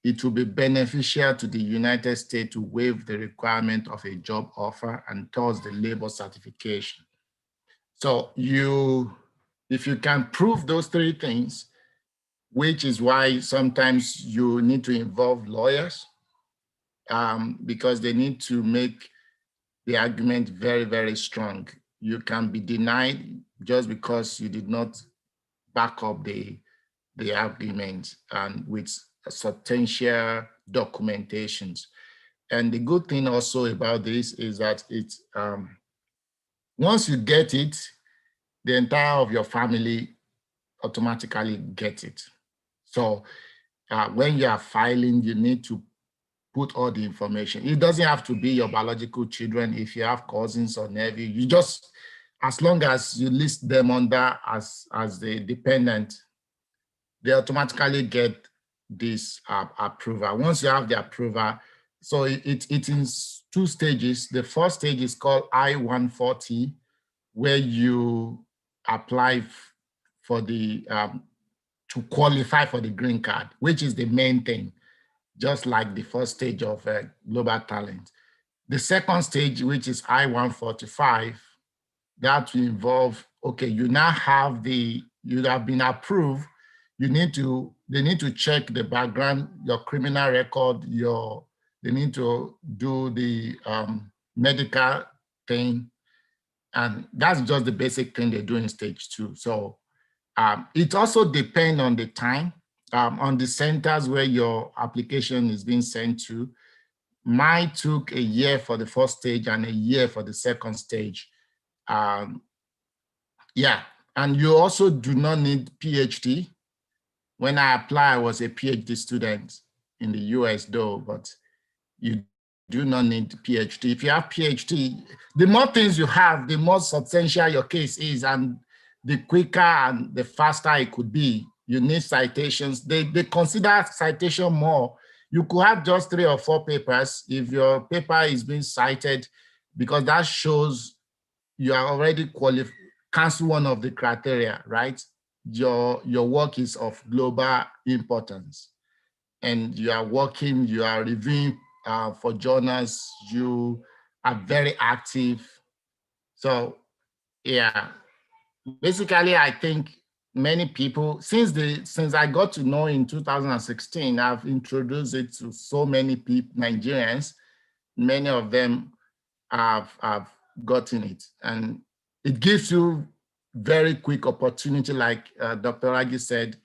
It will be beneficial to the United States to waive the requirement of a job offer and thus the labor certification. So if you can prove those 3 things, which is why sometimes you need to involve lawyers, because they need to make the argument very, very strong. You can be denied just because you did not back up the argument and with substantial documentations. And the good thing also about this is that it's once you get it, the entire of your family automatically get it. So when you are filing, you need to put all the information. It doesn't have to be your biological children. If you have cousins or nephew, you just, as long as you list them under as the dependent, they automatically get this approval. Once you have the approval, so it's in 2 stages. The first stage is called I-140, where you apply for the, to qualify for the green card, which is the main thing, just like the first stage of Global Talent. The second stage, which is I-145, that will involve, okay, you now have you have been approved. They need to check the background, your criminal record, they need to do the medical thing. And that's just the basic thing they do in stage 2. So it also depends on the time, on the centers where your application is being sent to. Mine took a year for the first stage and a year for the second stage. Yeah, and you also do not need PhD. When I applied, I was a PhD student in the US though, but you do not need PhD. If you have PhD, the more things you have, the more substantial your case is, and the quicker and the faster it could be. You need citations. They consider citation more. You could have just 3 or 4 papers if your paper is being cited, because that shows you are already qualified, cancel one of the criteria, right? Your work is of global importance, and you are working, you are reviewing for journals, you are very active. So yeah, basically I think many people, since I got to know in 2016, I've introduced it to so many people, Nigerians, many of them have gotten it, and it gives you very quick opportunity. Like Dr. Raji said,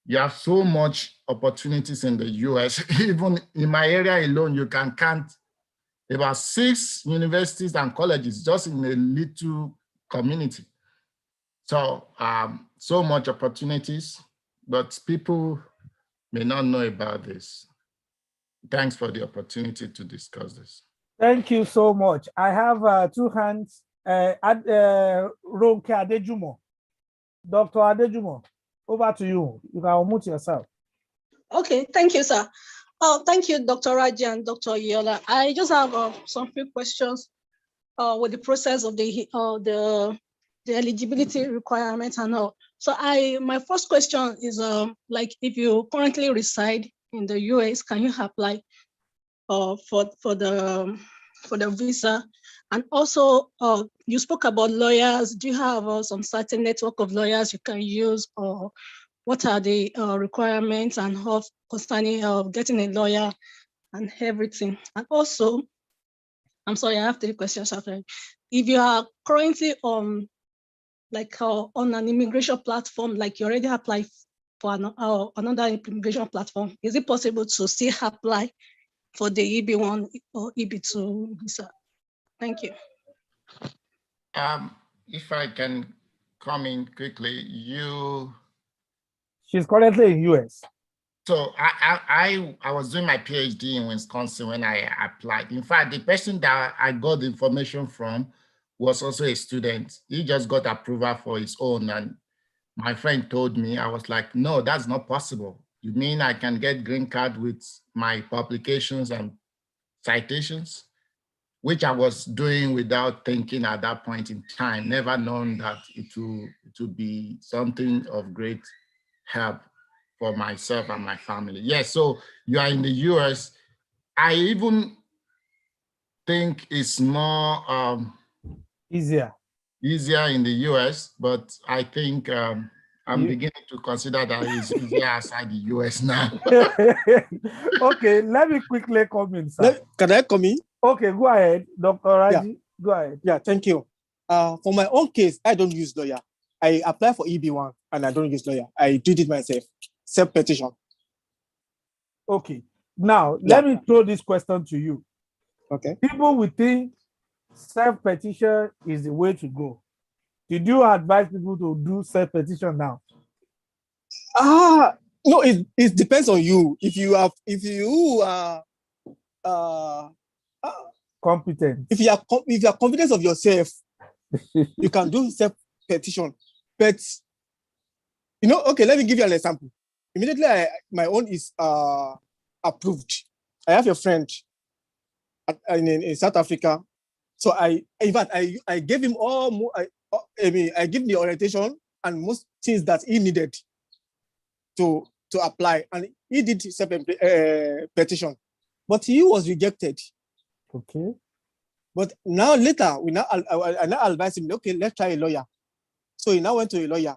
you have so much opportunities in the US. Even in my area alone, you can count about 6 universities and colleges just in a little community. So, so much opportunities, but people may not know about this. Thanks for the opportunity to discuss this. Thank you so much. I have 2 hands. Ronke Adejumo. Dr. Adejumo, over to you. You can unmute yourself. Okay, thank you, sir. Thank you, Dr. Raji and Dr. Yola. I just have some few questions with the process of the eligibility requirements and all. So my first question is like, if you currently reside in the US, can you apply for the visa? And also, you spoke about lawyers. Do you have some certain network of lawyers you can use, or what are the requirements and how concerning getting a lawyer and everything? And also, I'm sorry, I have 3 questions after. If you are currently on an immigration platform, like you already applied for another immigration platform, is it possible to still apply for the EB1 or EB2 visa? Thank you. If I can come in quickly, She's currently in US. So I was doing my PhD in Wisconsin when I applied. In fact, the person that I got the information from was also a student. He just got approval for his own. And my friend told me, I was like, no, that's not possible. You mean I can get green card with my publications and citations? Which I was doing without thinking at that point in time, never known that it will be something of great help for myself and my family. Yes, so you are in the US. I even think it's more easier in the US, but I think I'm beginning to consider that it's easier outside the US now. Okay, let me quickly come in, sir. Can I come in? Okay, go ahead, Dr. Raji. Go ahead. Yeah, thank you. For my own case, I don't use lawyer. I apply for EB1 and I don't use lawyer. I did it myself, self-petition. Okay, now let me throw this question to you. Okay. People will think self-petition is the way to go. Did you advise people to do self-petition now? No, it depends on you. If you are competent, if you are confident of yourself, you can do self-petition. But okay, let me give you an example. Immediately, my own is approved. I have a friend in South Africa, so I gave him I give the orientation and most things that he needed to apply, and he did self-petition, but he was rejected. Okay. But now later, I now advise him, okay, let's try a lawyer. So he now went to a lawyer.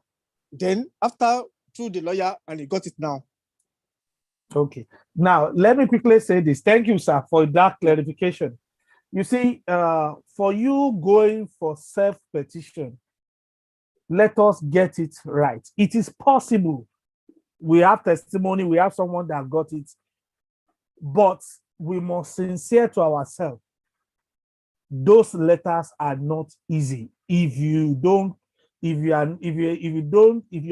Then after through the lawyer, and he got it now. Okay. Now let me quickly say this. Thank you, sir, for that clarification. You see, for you going for self-petition, let us get it right. It is possible. We have testimony. We have someone that got it, but we must sincere to ourselves. Those letters are not easy. If your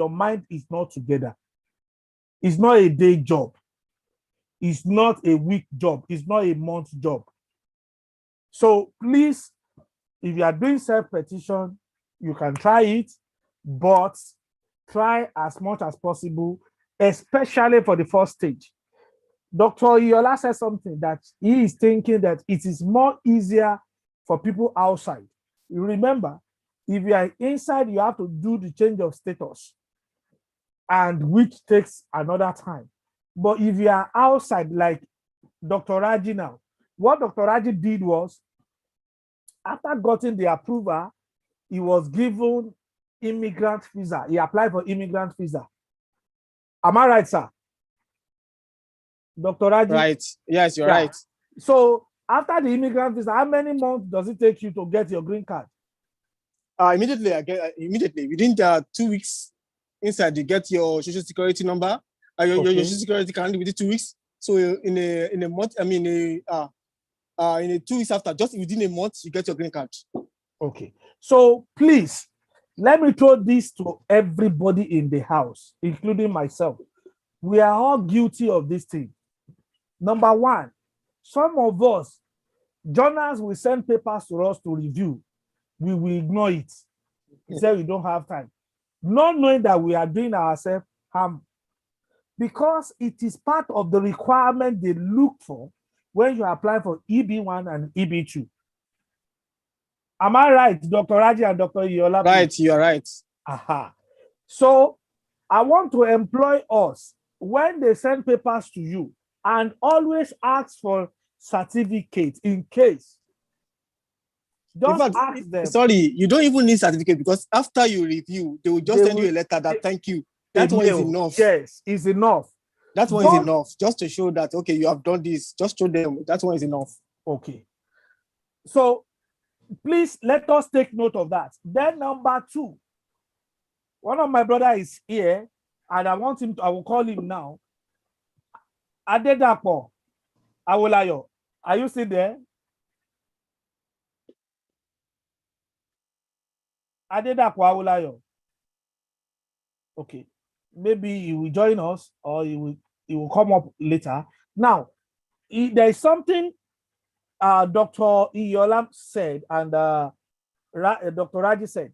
mind is not together, it's not a day job. It's not a week job. It's not a month job. So please, if you are doing self-petition, you can try it, but try as much as possible, especially for the first stage. Dr. Iola said something that he is thinking that it is more easier for people outside. You remember, if you are inside, you have to do the change of status, and which takes another time. But if you are outside, like Dr. Raji now, what Dr. Raji did was, after getting the approval, he was given immigrant visa. He applied for immigrant visa. Am I right, sir? Dr. Raji? Right. Yes, you're right. So after the immigrant visa, how many months does it take you to get your green card? Immediately within 2 weeks. Inside, you get your social security number. Your social security card within 2 weeks. So in a month, in 2 weeks after, just within a month, you get your green card. Okay. So please, let me throw this to everybody in the house, including myself. We are all guilty of this thing. Number one, some of us, journals will send papers to us to review. We will ignore it. We say we don't have time. Not knowing that we are doing ourselves harm. Because it is part of the requirement they look for when you apply for EB1 and EB2. Am I right, Dr. Raji and Dr. Iola? Right, you are right. Aha. So I want to employ us when they send papers to you, and always ask for certificate in case. In fact, ask them. Sorry, you don't even need certificate, because after you review, they will just send you a letter that thank you. That one is enough. Yes, is enough. That one is enough, just to show that, okay, you have done this. Just show them that one is enough. Okay. So please let us take note of that. Then number two, one of my brother is here, and I will call him now. Adedapo Awolayo, are you still there? Adedapo Awolayo. Okay. Maybe he will join us, or he will come up later. Now, there is something Dr. Iola said, and Dr. Raji said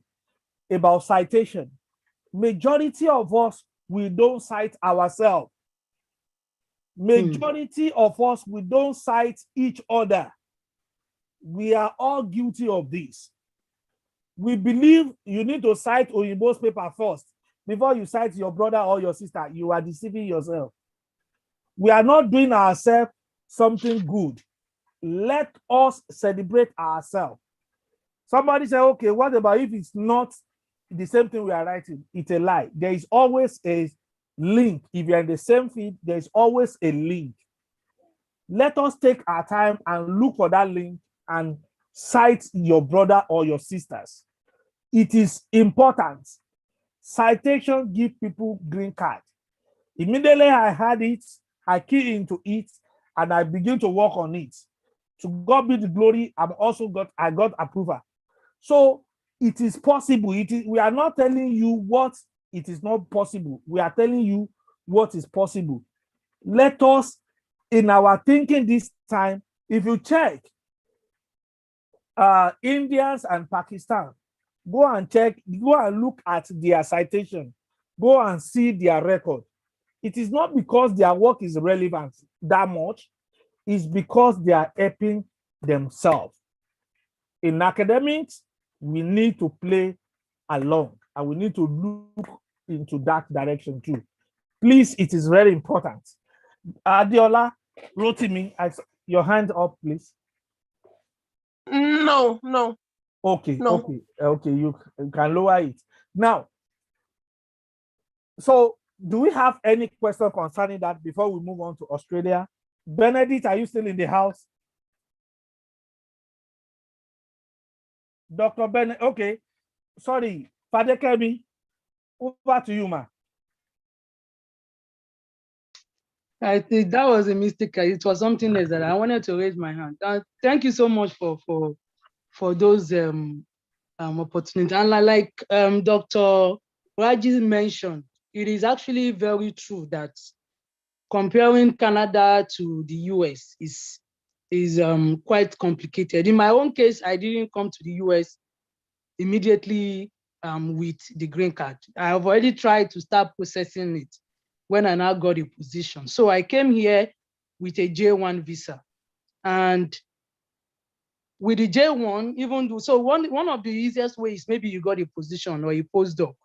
about citation. Majority of us, we don't cite ourselves. Majority of us, we don't cite each other. We are all guilty of this. We believe you need to cite Oyinbo's paper first before you cite your brother or your sister. You are deceiving yourself. We are not doing ourselves something good. Let us celebrate ourselves. Somebody say, okay, what about if it's not the same thing we are writing? It's a lie. There is always a link. If you're in the same feed, there's always a link. Let us take our time and look for that link and cite your brother or your sisters. It is important. Citation give people green card. Immediately I had it, I key into it, and I begin to work on it. To God be the glory. I got approval. So it is possible. We are not telling you what it is not possible. We are telling you what is possible. Let us, in our thinking this time, if you check Indians and Pakistan, go and look at their citation, go and see their record. It is not because their work is relevant that much, it's because they are helping themselves. In academics, we need to play along and we need to look into that direction too. Please, it is very important. Adiola, Rotimi, your hand up, please. No. Okay, No. okay, you can lower it. Now, so do we have any question concerning that before we move on to Australia? Benedict, are you still in the house? Dr. Benedict, okay. Sorry, Fadekemi, over to you, ma. I think that was a mistake. It was something else that I wanted to raise my hand. Thank you so much for those opportunities. And like Dr. Raji mentioned, it is actually very true that comparing Canada to the US is quite complicated. In my own case, I didn't come to the US immediately with the green card. I have already tried to start processing it when I now got a position. So I came here with a J1 visa. And with the J1, even though, so one of the easiest ways, maybe you got a position or a postdoc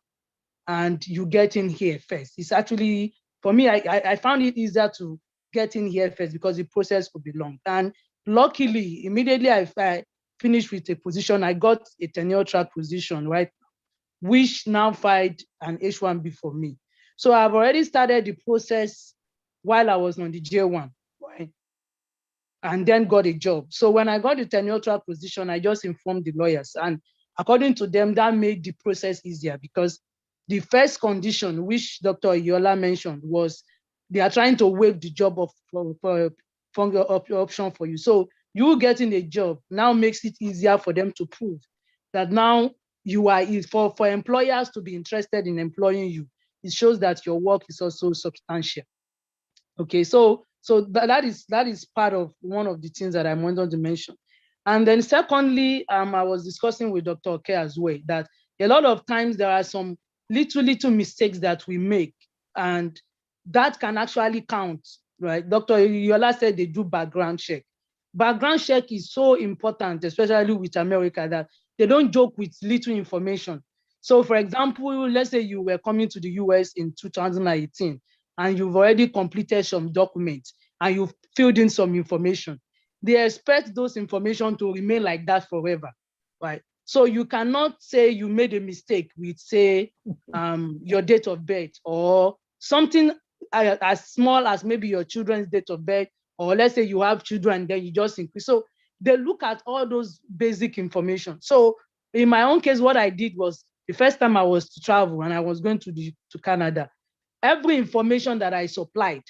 and you get in here first. It's actually, for me, I found it easier to get in here first because the process would be long. And luckily, immediately I finished with a position, I got a tenure track position, right? Which now filed an H1B for me. So I've already started the process while I was on the J1, right? And then got a job. So when I got the tenure track position, I just informed the lawyers. And according to them, that made the process easier because the first condition, which Dr. Yola mentioned, was they are trying to waive the job option for you. So you getting a job now makes it easier for them to prove that now you are, for employers to be interested in employing you. It shows that your work is also substantial. Okay, so that is part of one of the things that I wanted to mention. And then secondly, I was discussing with Dr. Oke as well that a lot of times there are some little mistakes that we make, and that can actually count, right? Dr. Yola said they do background check. Background check is so important, especially with America, that they don't joke with little information. So for example, let's say you were coming to the US in 2018 and you've already completed some documents and you've filled in some information. They expect those information to remain like that forever, right? So you cannot say you made a mistake with, say, your date of birth or something as small as maybe your children's date of birth, or let's say you have children, then you just increase. So they look at all those basic information. So in my own case, what I did was the first time I was to travel and I was going to Canada, every information that I supplied,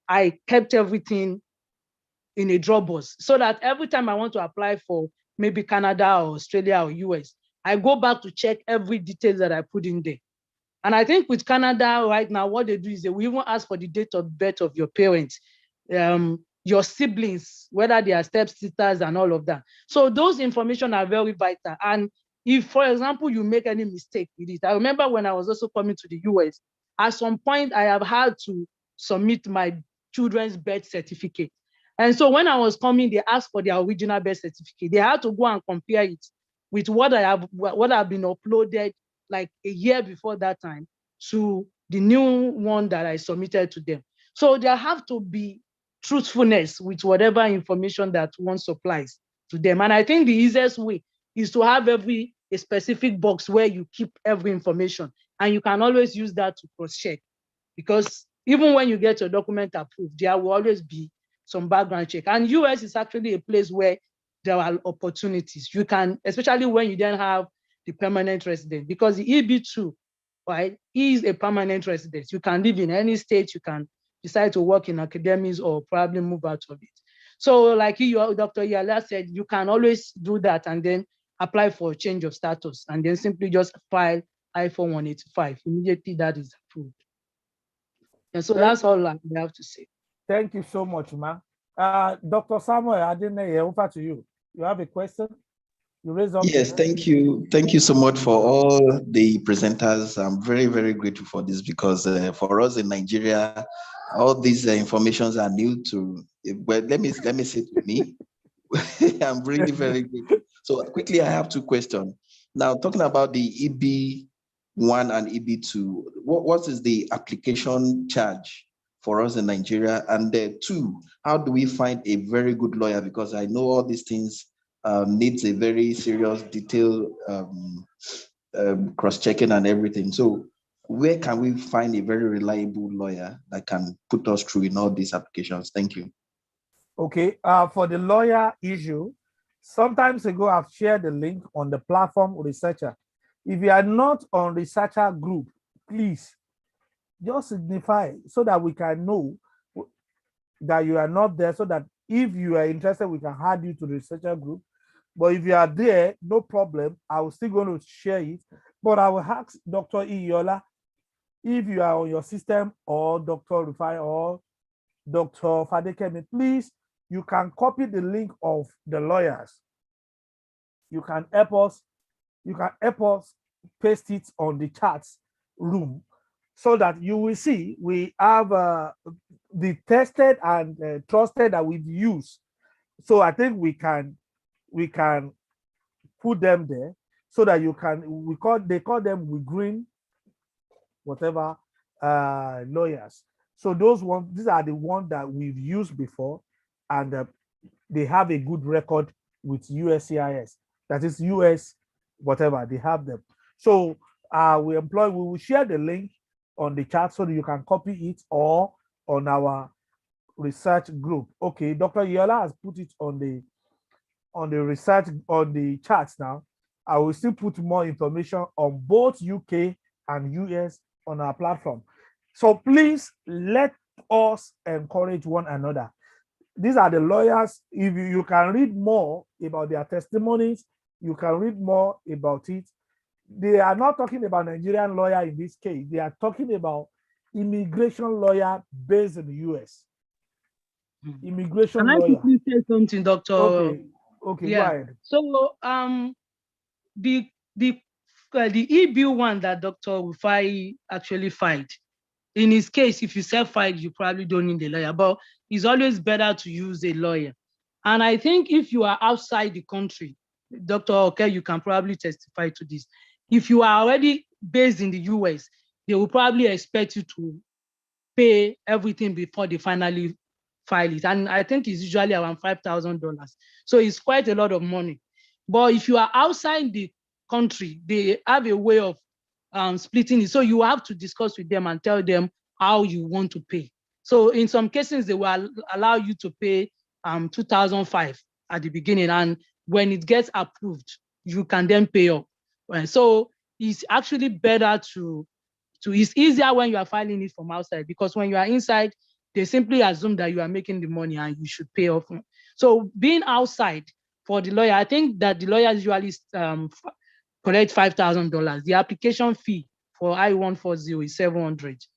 I kept everything in a Dropbox so that every time I want to apply for maybe Canada or Australia or US, I go back to check every detail that I put in there. And I think with Canada right now, what they do is they will even ask for the date of birth of your parents, your siblings, whether they are stepsisters and all of that. So those information are very vital. And if, for example, you make any mistake with it, I remember when I was also coming to the US, at some point I have had to submit my children's birth certificate. And so when I was coming, they asked for their original birth certificate. They had to go and compare it with what I've been uploaded like a year before that time to the new one that I submitted to them. So there have to be truthfulness with whatever information that one supplies to them. And I think the easiest way is to have a specific box where you keep every information, and you can always use that to cross-check, because even when you get your document approved, there will always be some background check. And US is actually a place where there are opportunities. You can, especially when you then have the permanent resident, because the EB2, right, is a permanent resident. You can live in any state, you can decide to work in academics or probably move out of it. So like you, Dr. Yala said, you can always do that and then apply for a change of status and then simply just file I-485. Immediately that is approved. And so that's all I have to say. Thank you so much, ma'am. Dr. Samuel Adene, over to you. You have a question? You raise up. Yes, thank you. Thank you so much for all the presenters. I'm very, very grateful for this, because for us in Nigeria, all these informations are new to, well, let me say to me, I'm really very grateful. So quickly, I have two questions. Now, talking about the EB1 and EB2, what is the application charge for us in Nigeria? And two, how do we find a very good lawyer? Because I know all these things needs a very serious, detailed cross-checking and everything. So where can we find a very reliable lawyer that can put us through in all these applications? Thank you. Okay, for the lawyer issue, sometimes ago I've shared the link on the platform Researcher. If you are not on Researcher group, please just signify so that we can know that you are not there, so that if you are interested, we can add you to the Researcher group. But if you are there, no problem. I will still going to share it. But I will ask Dr. Iyola, if you are on your system, or Dr. Rufai or Dr. Fadekemi, please, you can copy the link of the lawyers. You can help us paste it on the chats room, so that you will see we have the tested and trusted that we've used. So I think we can put them there so that you can, they call them with green, whatever, lawyers. So these are the ones that we've used before, and they have a good record with USCIS. That is US, whatever, they have them. So we will share the link on the chat so that you can copy it, or on our research group. Okay, Dr. Yola has put it on the research, on the charts now. I will still put more information on both UK and US on our platform. So please let us encourage one another. These are the lawyers. If you can read more about their testimonies, you can read more about it. They are not talking about Nigerian lawyer in this case. They are talking about immigration lawyer based in the US. Immigration Can I lawyer. quickly say something, Doctor? Okay, yeah. go ahead. So the EB1 that Dr. Rufai actually filed, in his case, if you self-filed, you probably don't need a lawyer, but it's always better to use a lawyer. And I think if you are outside the country, Dr. Okay, you can probably testify to this. If you are already based in the US, they will probably expect you to pay everything before they finally file it. And I think it's usually around $5,000. So it's quite a lot of money. But if you are outside the country, they have a way of splitting it. So you have to discuss with them and tell them how you want to pay. So in some cases, they will allow you to pay $2,500 at the beginning. And when it gets approved, you can then pay up. So it's actually better it's easier when you are filing it from outside, because when you are inside, they simply assume that you are making the money and you should pay off. So being outside for the lawyer, I think that the lawyers usually collect $5,000. The application fee for I-140 is $700.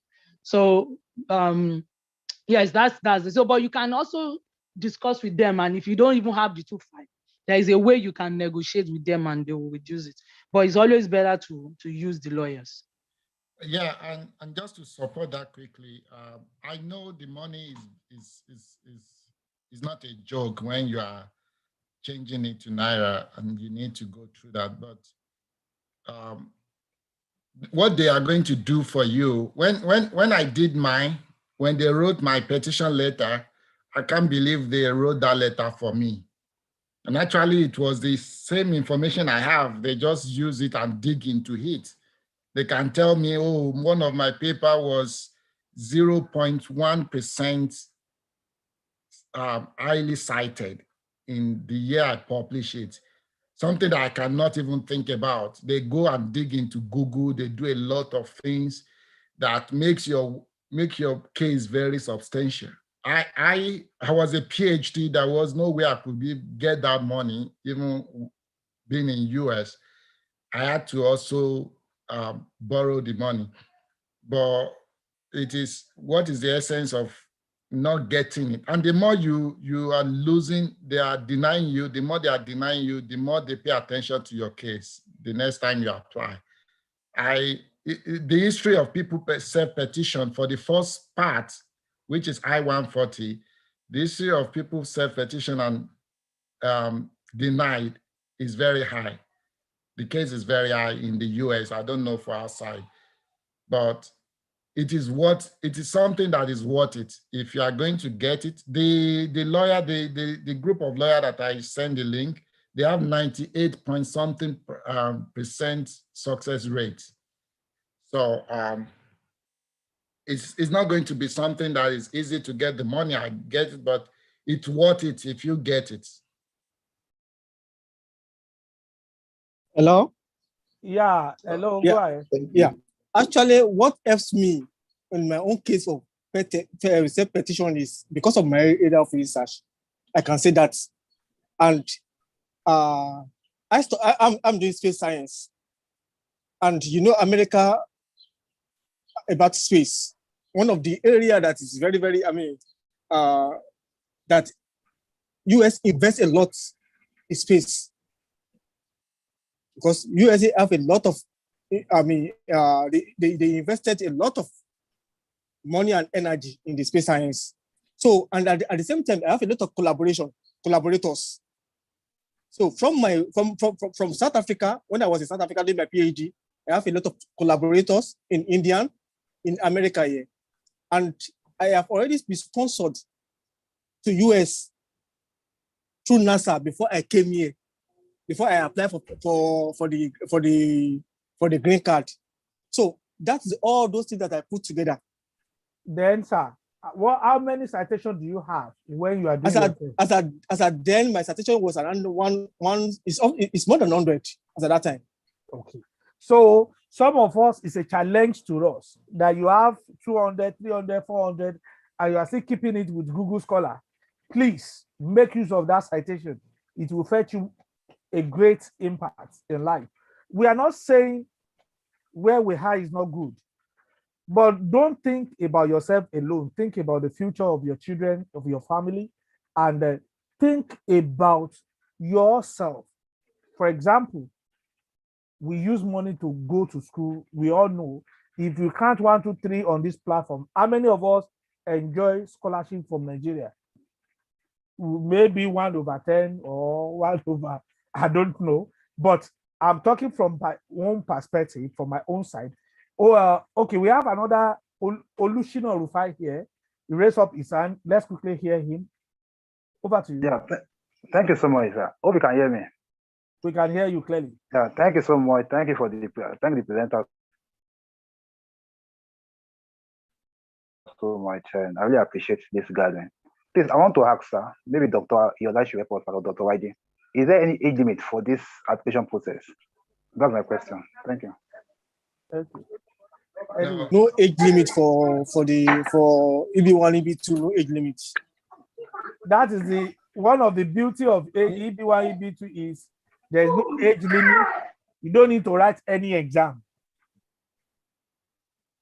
So yes, that's it. So, but you can also discuss with them, and if you don't even have the 2.5, there is a way you can negotiate with them and they will reduce it. but it's always better to use the lawyers. Yeah, and just to support that quickly, I know the money is not a joke when you are changing it to Naira and you need to go through that. But what they are going to do for you, when I did mine, when they wrote my petition letter, I can't believe they wrote that letter for me. And actually, it was the same information I have. They just use it and dig into it. They can tell me, oh, one of my paper was 0.1% highly cited in the year I publish it. Something that I cannot even think about. They go and dig into Google. They do a lot of things that make your case very substantial. I was a PhD. There was no way I could get that money, even being in US. I had to also borrow the money. But it is, what is the essence of not getting it? And the more you are losing, they are denying you, the more they are denying you, the more they pay attention to your case the next time you apply. The history of people self-petition for the first part, which is I-140, the history of people self-petition and denied is very high. The case is very high in the US. I don't know for outside, but it is something that is worth it. If you are going to get it, the lawyer, the group of lawyers that I send the link, they have 98% success rate. So it's not going to be something that is easy to get the money. I get it, but it's worth it if you get it. Hello? Yeah, hello, Yeah. go ahead. Yeah. Actually, what helps me in my own case of self-petition is because of my area of research. I can say that. And I'm doing space science. And you know, America, about space, one of the area that is very, very, that US invests a lot in space. Because USA have a lot of, they invested a lot of money and energy in the space science. So, and at the same time, I have a lot of collaborators. So from South Africa, when I was in South Africa doing my PhD, I have a lot of collaborators in India, in America here. And I have already been sponsored to US through NASA before I came here. Before I applied for the green card. So that's all those things that I put together. Then, sir, how many citations do you have when you are doing as at then, my citation was around one. It's more than 100 as at that time. Okay. So some of us, it's a challenge to us that you have 200, 300, 400, and you are still keeping it with Google Scholar. Please make use of that citation. It will fetch you a great impact in life. We are not saying where we are is not good, but don't think about yourself alone. Think about the future of your children, of your family, and think about yourself. For example, we use money to go to school. We all know if you count 1, 2, 3 on this platform, how many of us enjoy scholarship from Nigeria? Maybe 1/10 or 1/, I don't know, but I'm talking from my own perspective, from my own side. Okay, we have another Olushino Rufai here. He raised up his hand. Let's quickly hear him. Over to you. Yeah, thank you so much, sir. Hope you can hear me. We can hear you clearly. Yeah, thank you so much. Thank you for the presenter so much, and I really appreciate this gathering. Please, I want to ask, sir, maybe Dr. Yola should report for Dr. YD. Is there any age limit for this application process? That's my question. Thank you. No age limit for EB1, EB2, no age limit. That is one of the beauty of EB1, EB2 is there's no age limit. You don't need to write any exam.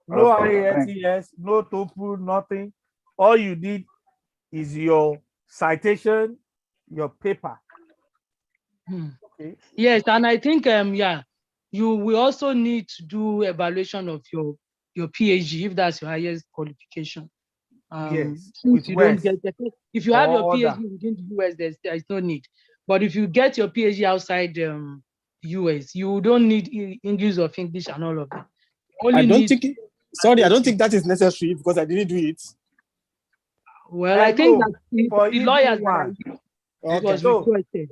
No IATS, no TOEFL, nothing. All you did is your citation, your paper. Okay. Yes, and I think you will also need to do evaluation of your PhD if that's your highest qualification. Yes, Since with you don't West get if you have your or PhD other. within the US, there's no need. But if you get your PhD outside US, you don't need English of English and all of that. I Only don't need. think, sorry, I don't think that is necessary because I didn't do it. Well, I think know that for the lawyers that I EB1. used, it Okay. was So requested.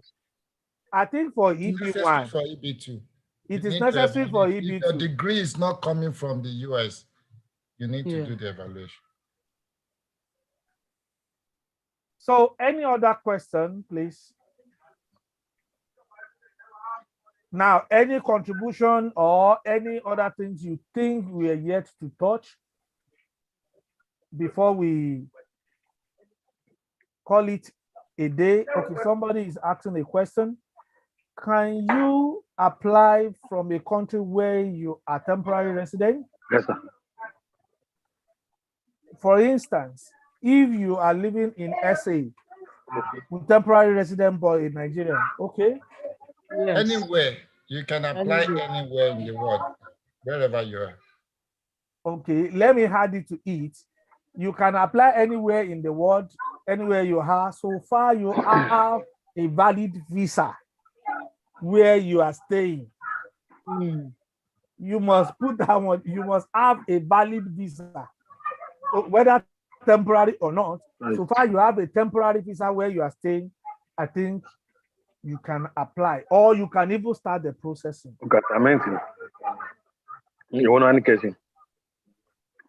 I think for It's necessary EB1, for EB2. it You is need to necessary for evaluate. If your EB2. degree is not coming from the US, you need to Yeah. do the evaluation. So any other question, please? Now, any contribution or any other things you think we are yet to touch before we call it a day? Okay, somebody is asking a question. Can you apply from a country where you are temporary resident? Yes, sir. For instance, if you are living in SA with temporary resident but in Nigeria, okay? Yes. Anywhere. You can apply anywhere in the world, wherever you are. Okay, let me add it to it. You can apply anywhere in the world, anywhere you are, so far you have a valid visa where you are staying. You must put that one, you must have a valid visa. So whether temporary or not, so far you have a temporary visa where you are staying, I think you can apply, or you can even start the processing. Okay, you want any case?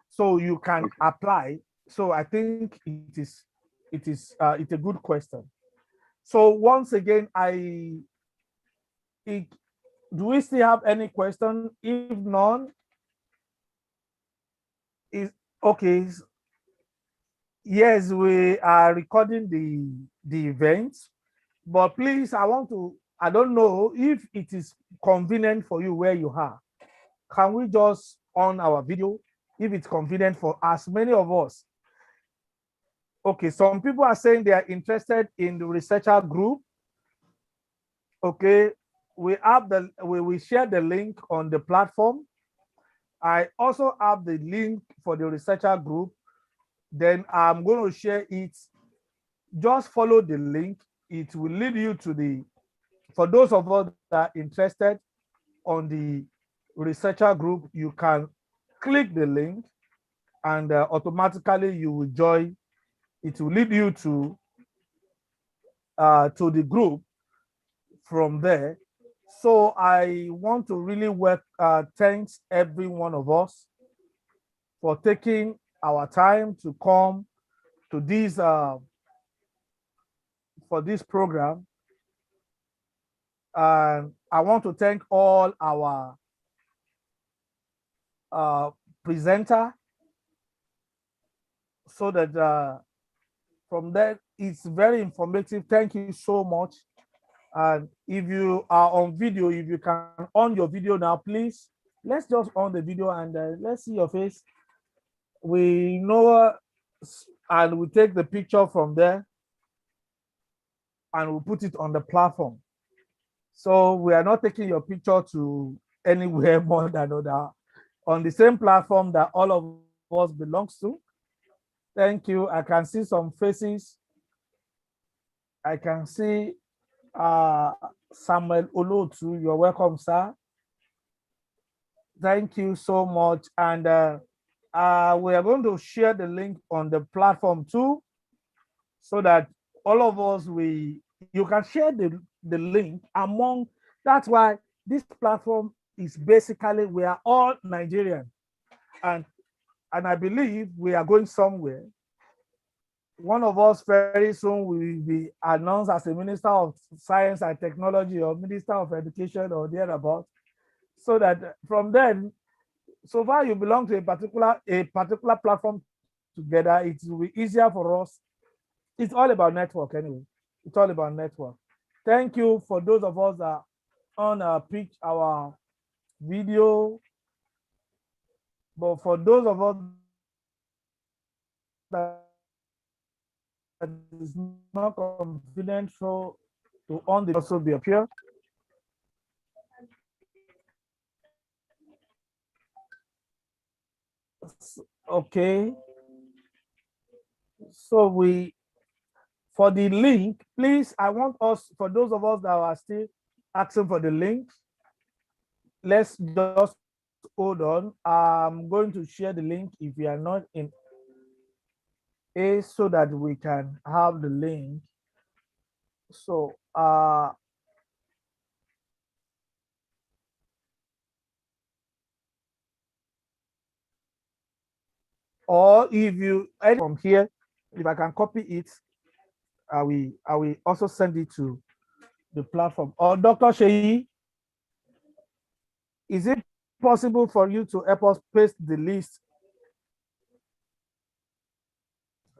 So you can apply. So I think it's a good question. So once again, do we still have any question? If none, is okay. Yes, we are recording the event, but please, I don't know if it is convenient for you where you are. Can we just on our video if it's convenient for as many of us? Okay, some people are saying they are interested in the researcher group. Okay, we share the link on the platform. I also have the link for the researcher group. Then I'm going to share it. Just follow the link. It will lead you to for those of us that are interested on the researcher group, you can click the link and automatically you will join. It will lead you to the group from there. So I want to really thanks every one of us for taking our time to come to this for this program. And I want to thank all our presenter, so that from there it's very informative. Thank you so much. And if you are on video, if you can on your video now, please, let's just on the video and let's see your face. We know, and we take the picture from there and we put it on the platform. So we are not taking your picture to anywhere more than other, on the same platform that all of us belongs to. Thank you. I can see some faces. I can see Samuel Olotu. You're welcome, sir. Thank you so much. And we are going to share the link on the platform too, so that all of us, you can share the link among. That's why this platform is basically, we are all Nigerian, and I believe we are going somewhere. One of us very soon will be announced as a Minister of Science and Technology or Minister of Education or thereabout, so that from then, so far you belong to a particular platform together, it will be easier for us. It's all about network anyway. It's all about network. Thank you for those of us that on our video. But for those of us that is not confidential to on the also be up here. Okay. So for the link, please, I want us, for those of us that are still asking for the link, let's just hold on. I'm going to share the link if you are not in A so that we can have the link. So or if you from here, if I can copy it, I will also send it to the platform. Or Dr. Sheyi, is it possible for you to help us paste the list?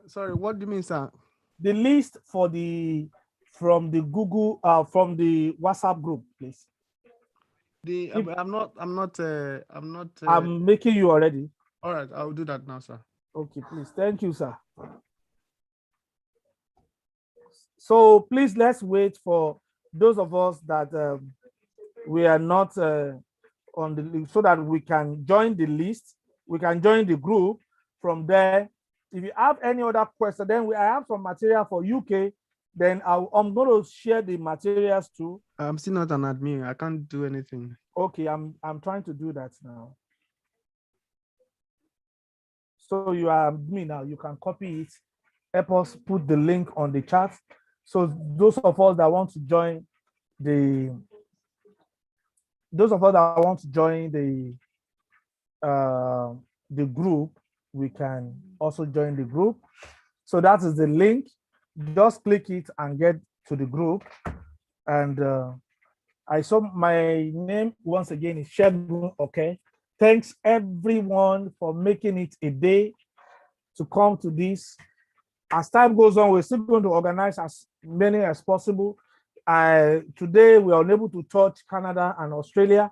Sorry, what do you mean, sir? The list for from the Google from the WhatsApp group, please. I'm not. I'm making you already. All right, I'll do that now, sir. Okay, please. Thank you, sir. So please, let's wait for those of us that we are not on the list so that we can join the list. We can join the group from there. If you have any other question, then I have some material for UK. Then I'm going to share the materials too. I'm still not an admin. I can't do anything. Okay, I'm trying to do that now. So you are me now. You can copy it. Help us put the link on the chat. So those of us that want to join the group, we can also join the group. So that is the link. Just click it and get to the group. And I saw my name once again is Shegun. Okay. Thanks everyone for making it a day to come to this. As time goes on, we're still going to organize as many as possible. Today, we are unable to touch Canada and Australia,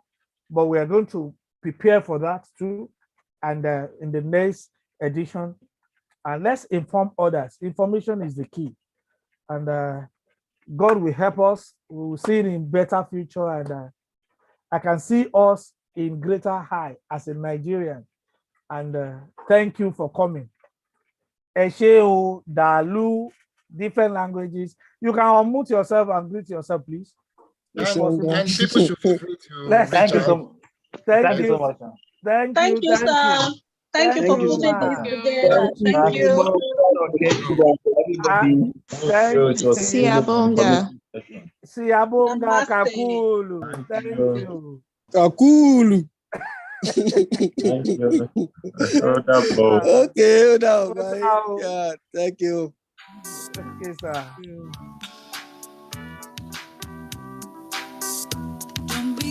but we are going to prepare for that too. And in the next edition, and let's inform others. Information is the key. And God will help us. We will see it in better future. And I can see us in greater high as a Nigerian. And thank you for coming. Esheo, Dalu, different languages. You can unmute yourself and greet yourself, please. And people should feel free to Thank reach you out. Thank you you so much. Thank you, sir. Thank you for putting this together. Thank you. Siabonga. Siabonga Kakulu. Thank you. Kakulu. Okay, hold on, bye. Yeah, thank you. Okay, sir.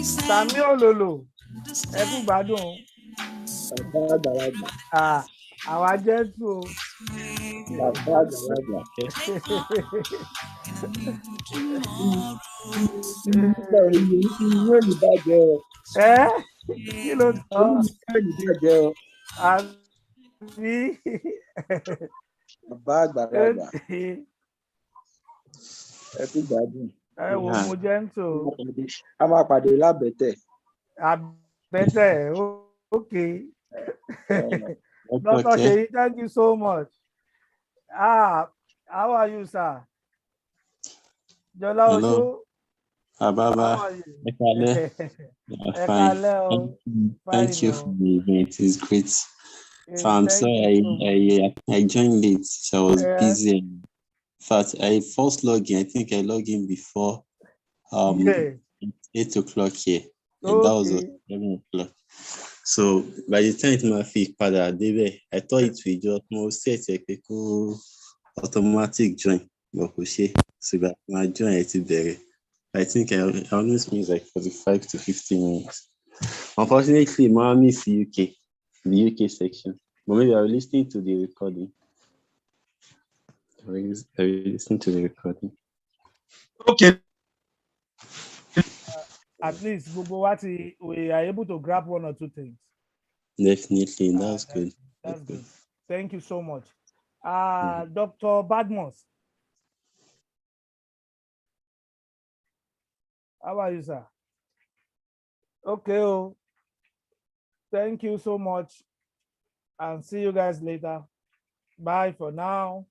Sami Ololo. Ẹ kú gbádùn. Àwa jẹ́ tù o. Kí ló sọ? Àbí? Bàbá àgbàlagbà. Ẹ kú gbádùn. Ẹ wo mo jẹ́ ń tò. A máa pàdé lábẹ́tẹ̀. Àbẹ́tẹ̀, okay. Dr. Sheyi, thank you so much. How are you, sir? Jola Ojo. Ababa, thank you for the event. It's great. So I'm sorry I joined late, so I was busy. In fact, I first logged in. I think I logged in before 8 o'clock here. And that was 11 o'clock. So by the time it my feet I thought it would just more set a cool automatic join. So that my join it I think I almost means like 45 to 50 minutes. Unfortunately, I miss the UK section. But maybe I will listen to the recording. I will listen to the recording. Okay. At least we are able to grab one or two things. Definitely, that's good. That's good. Thank you so much. Dr. Badmos. How are you, sir? Okay. Thank you so much. and see you guys later. Bye for now.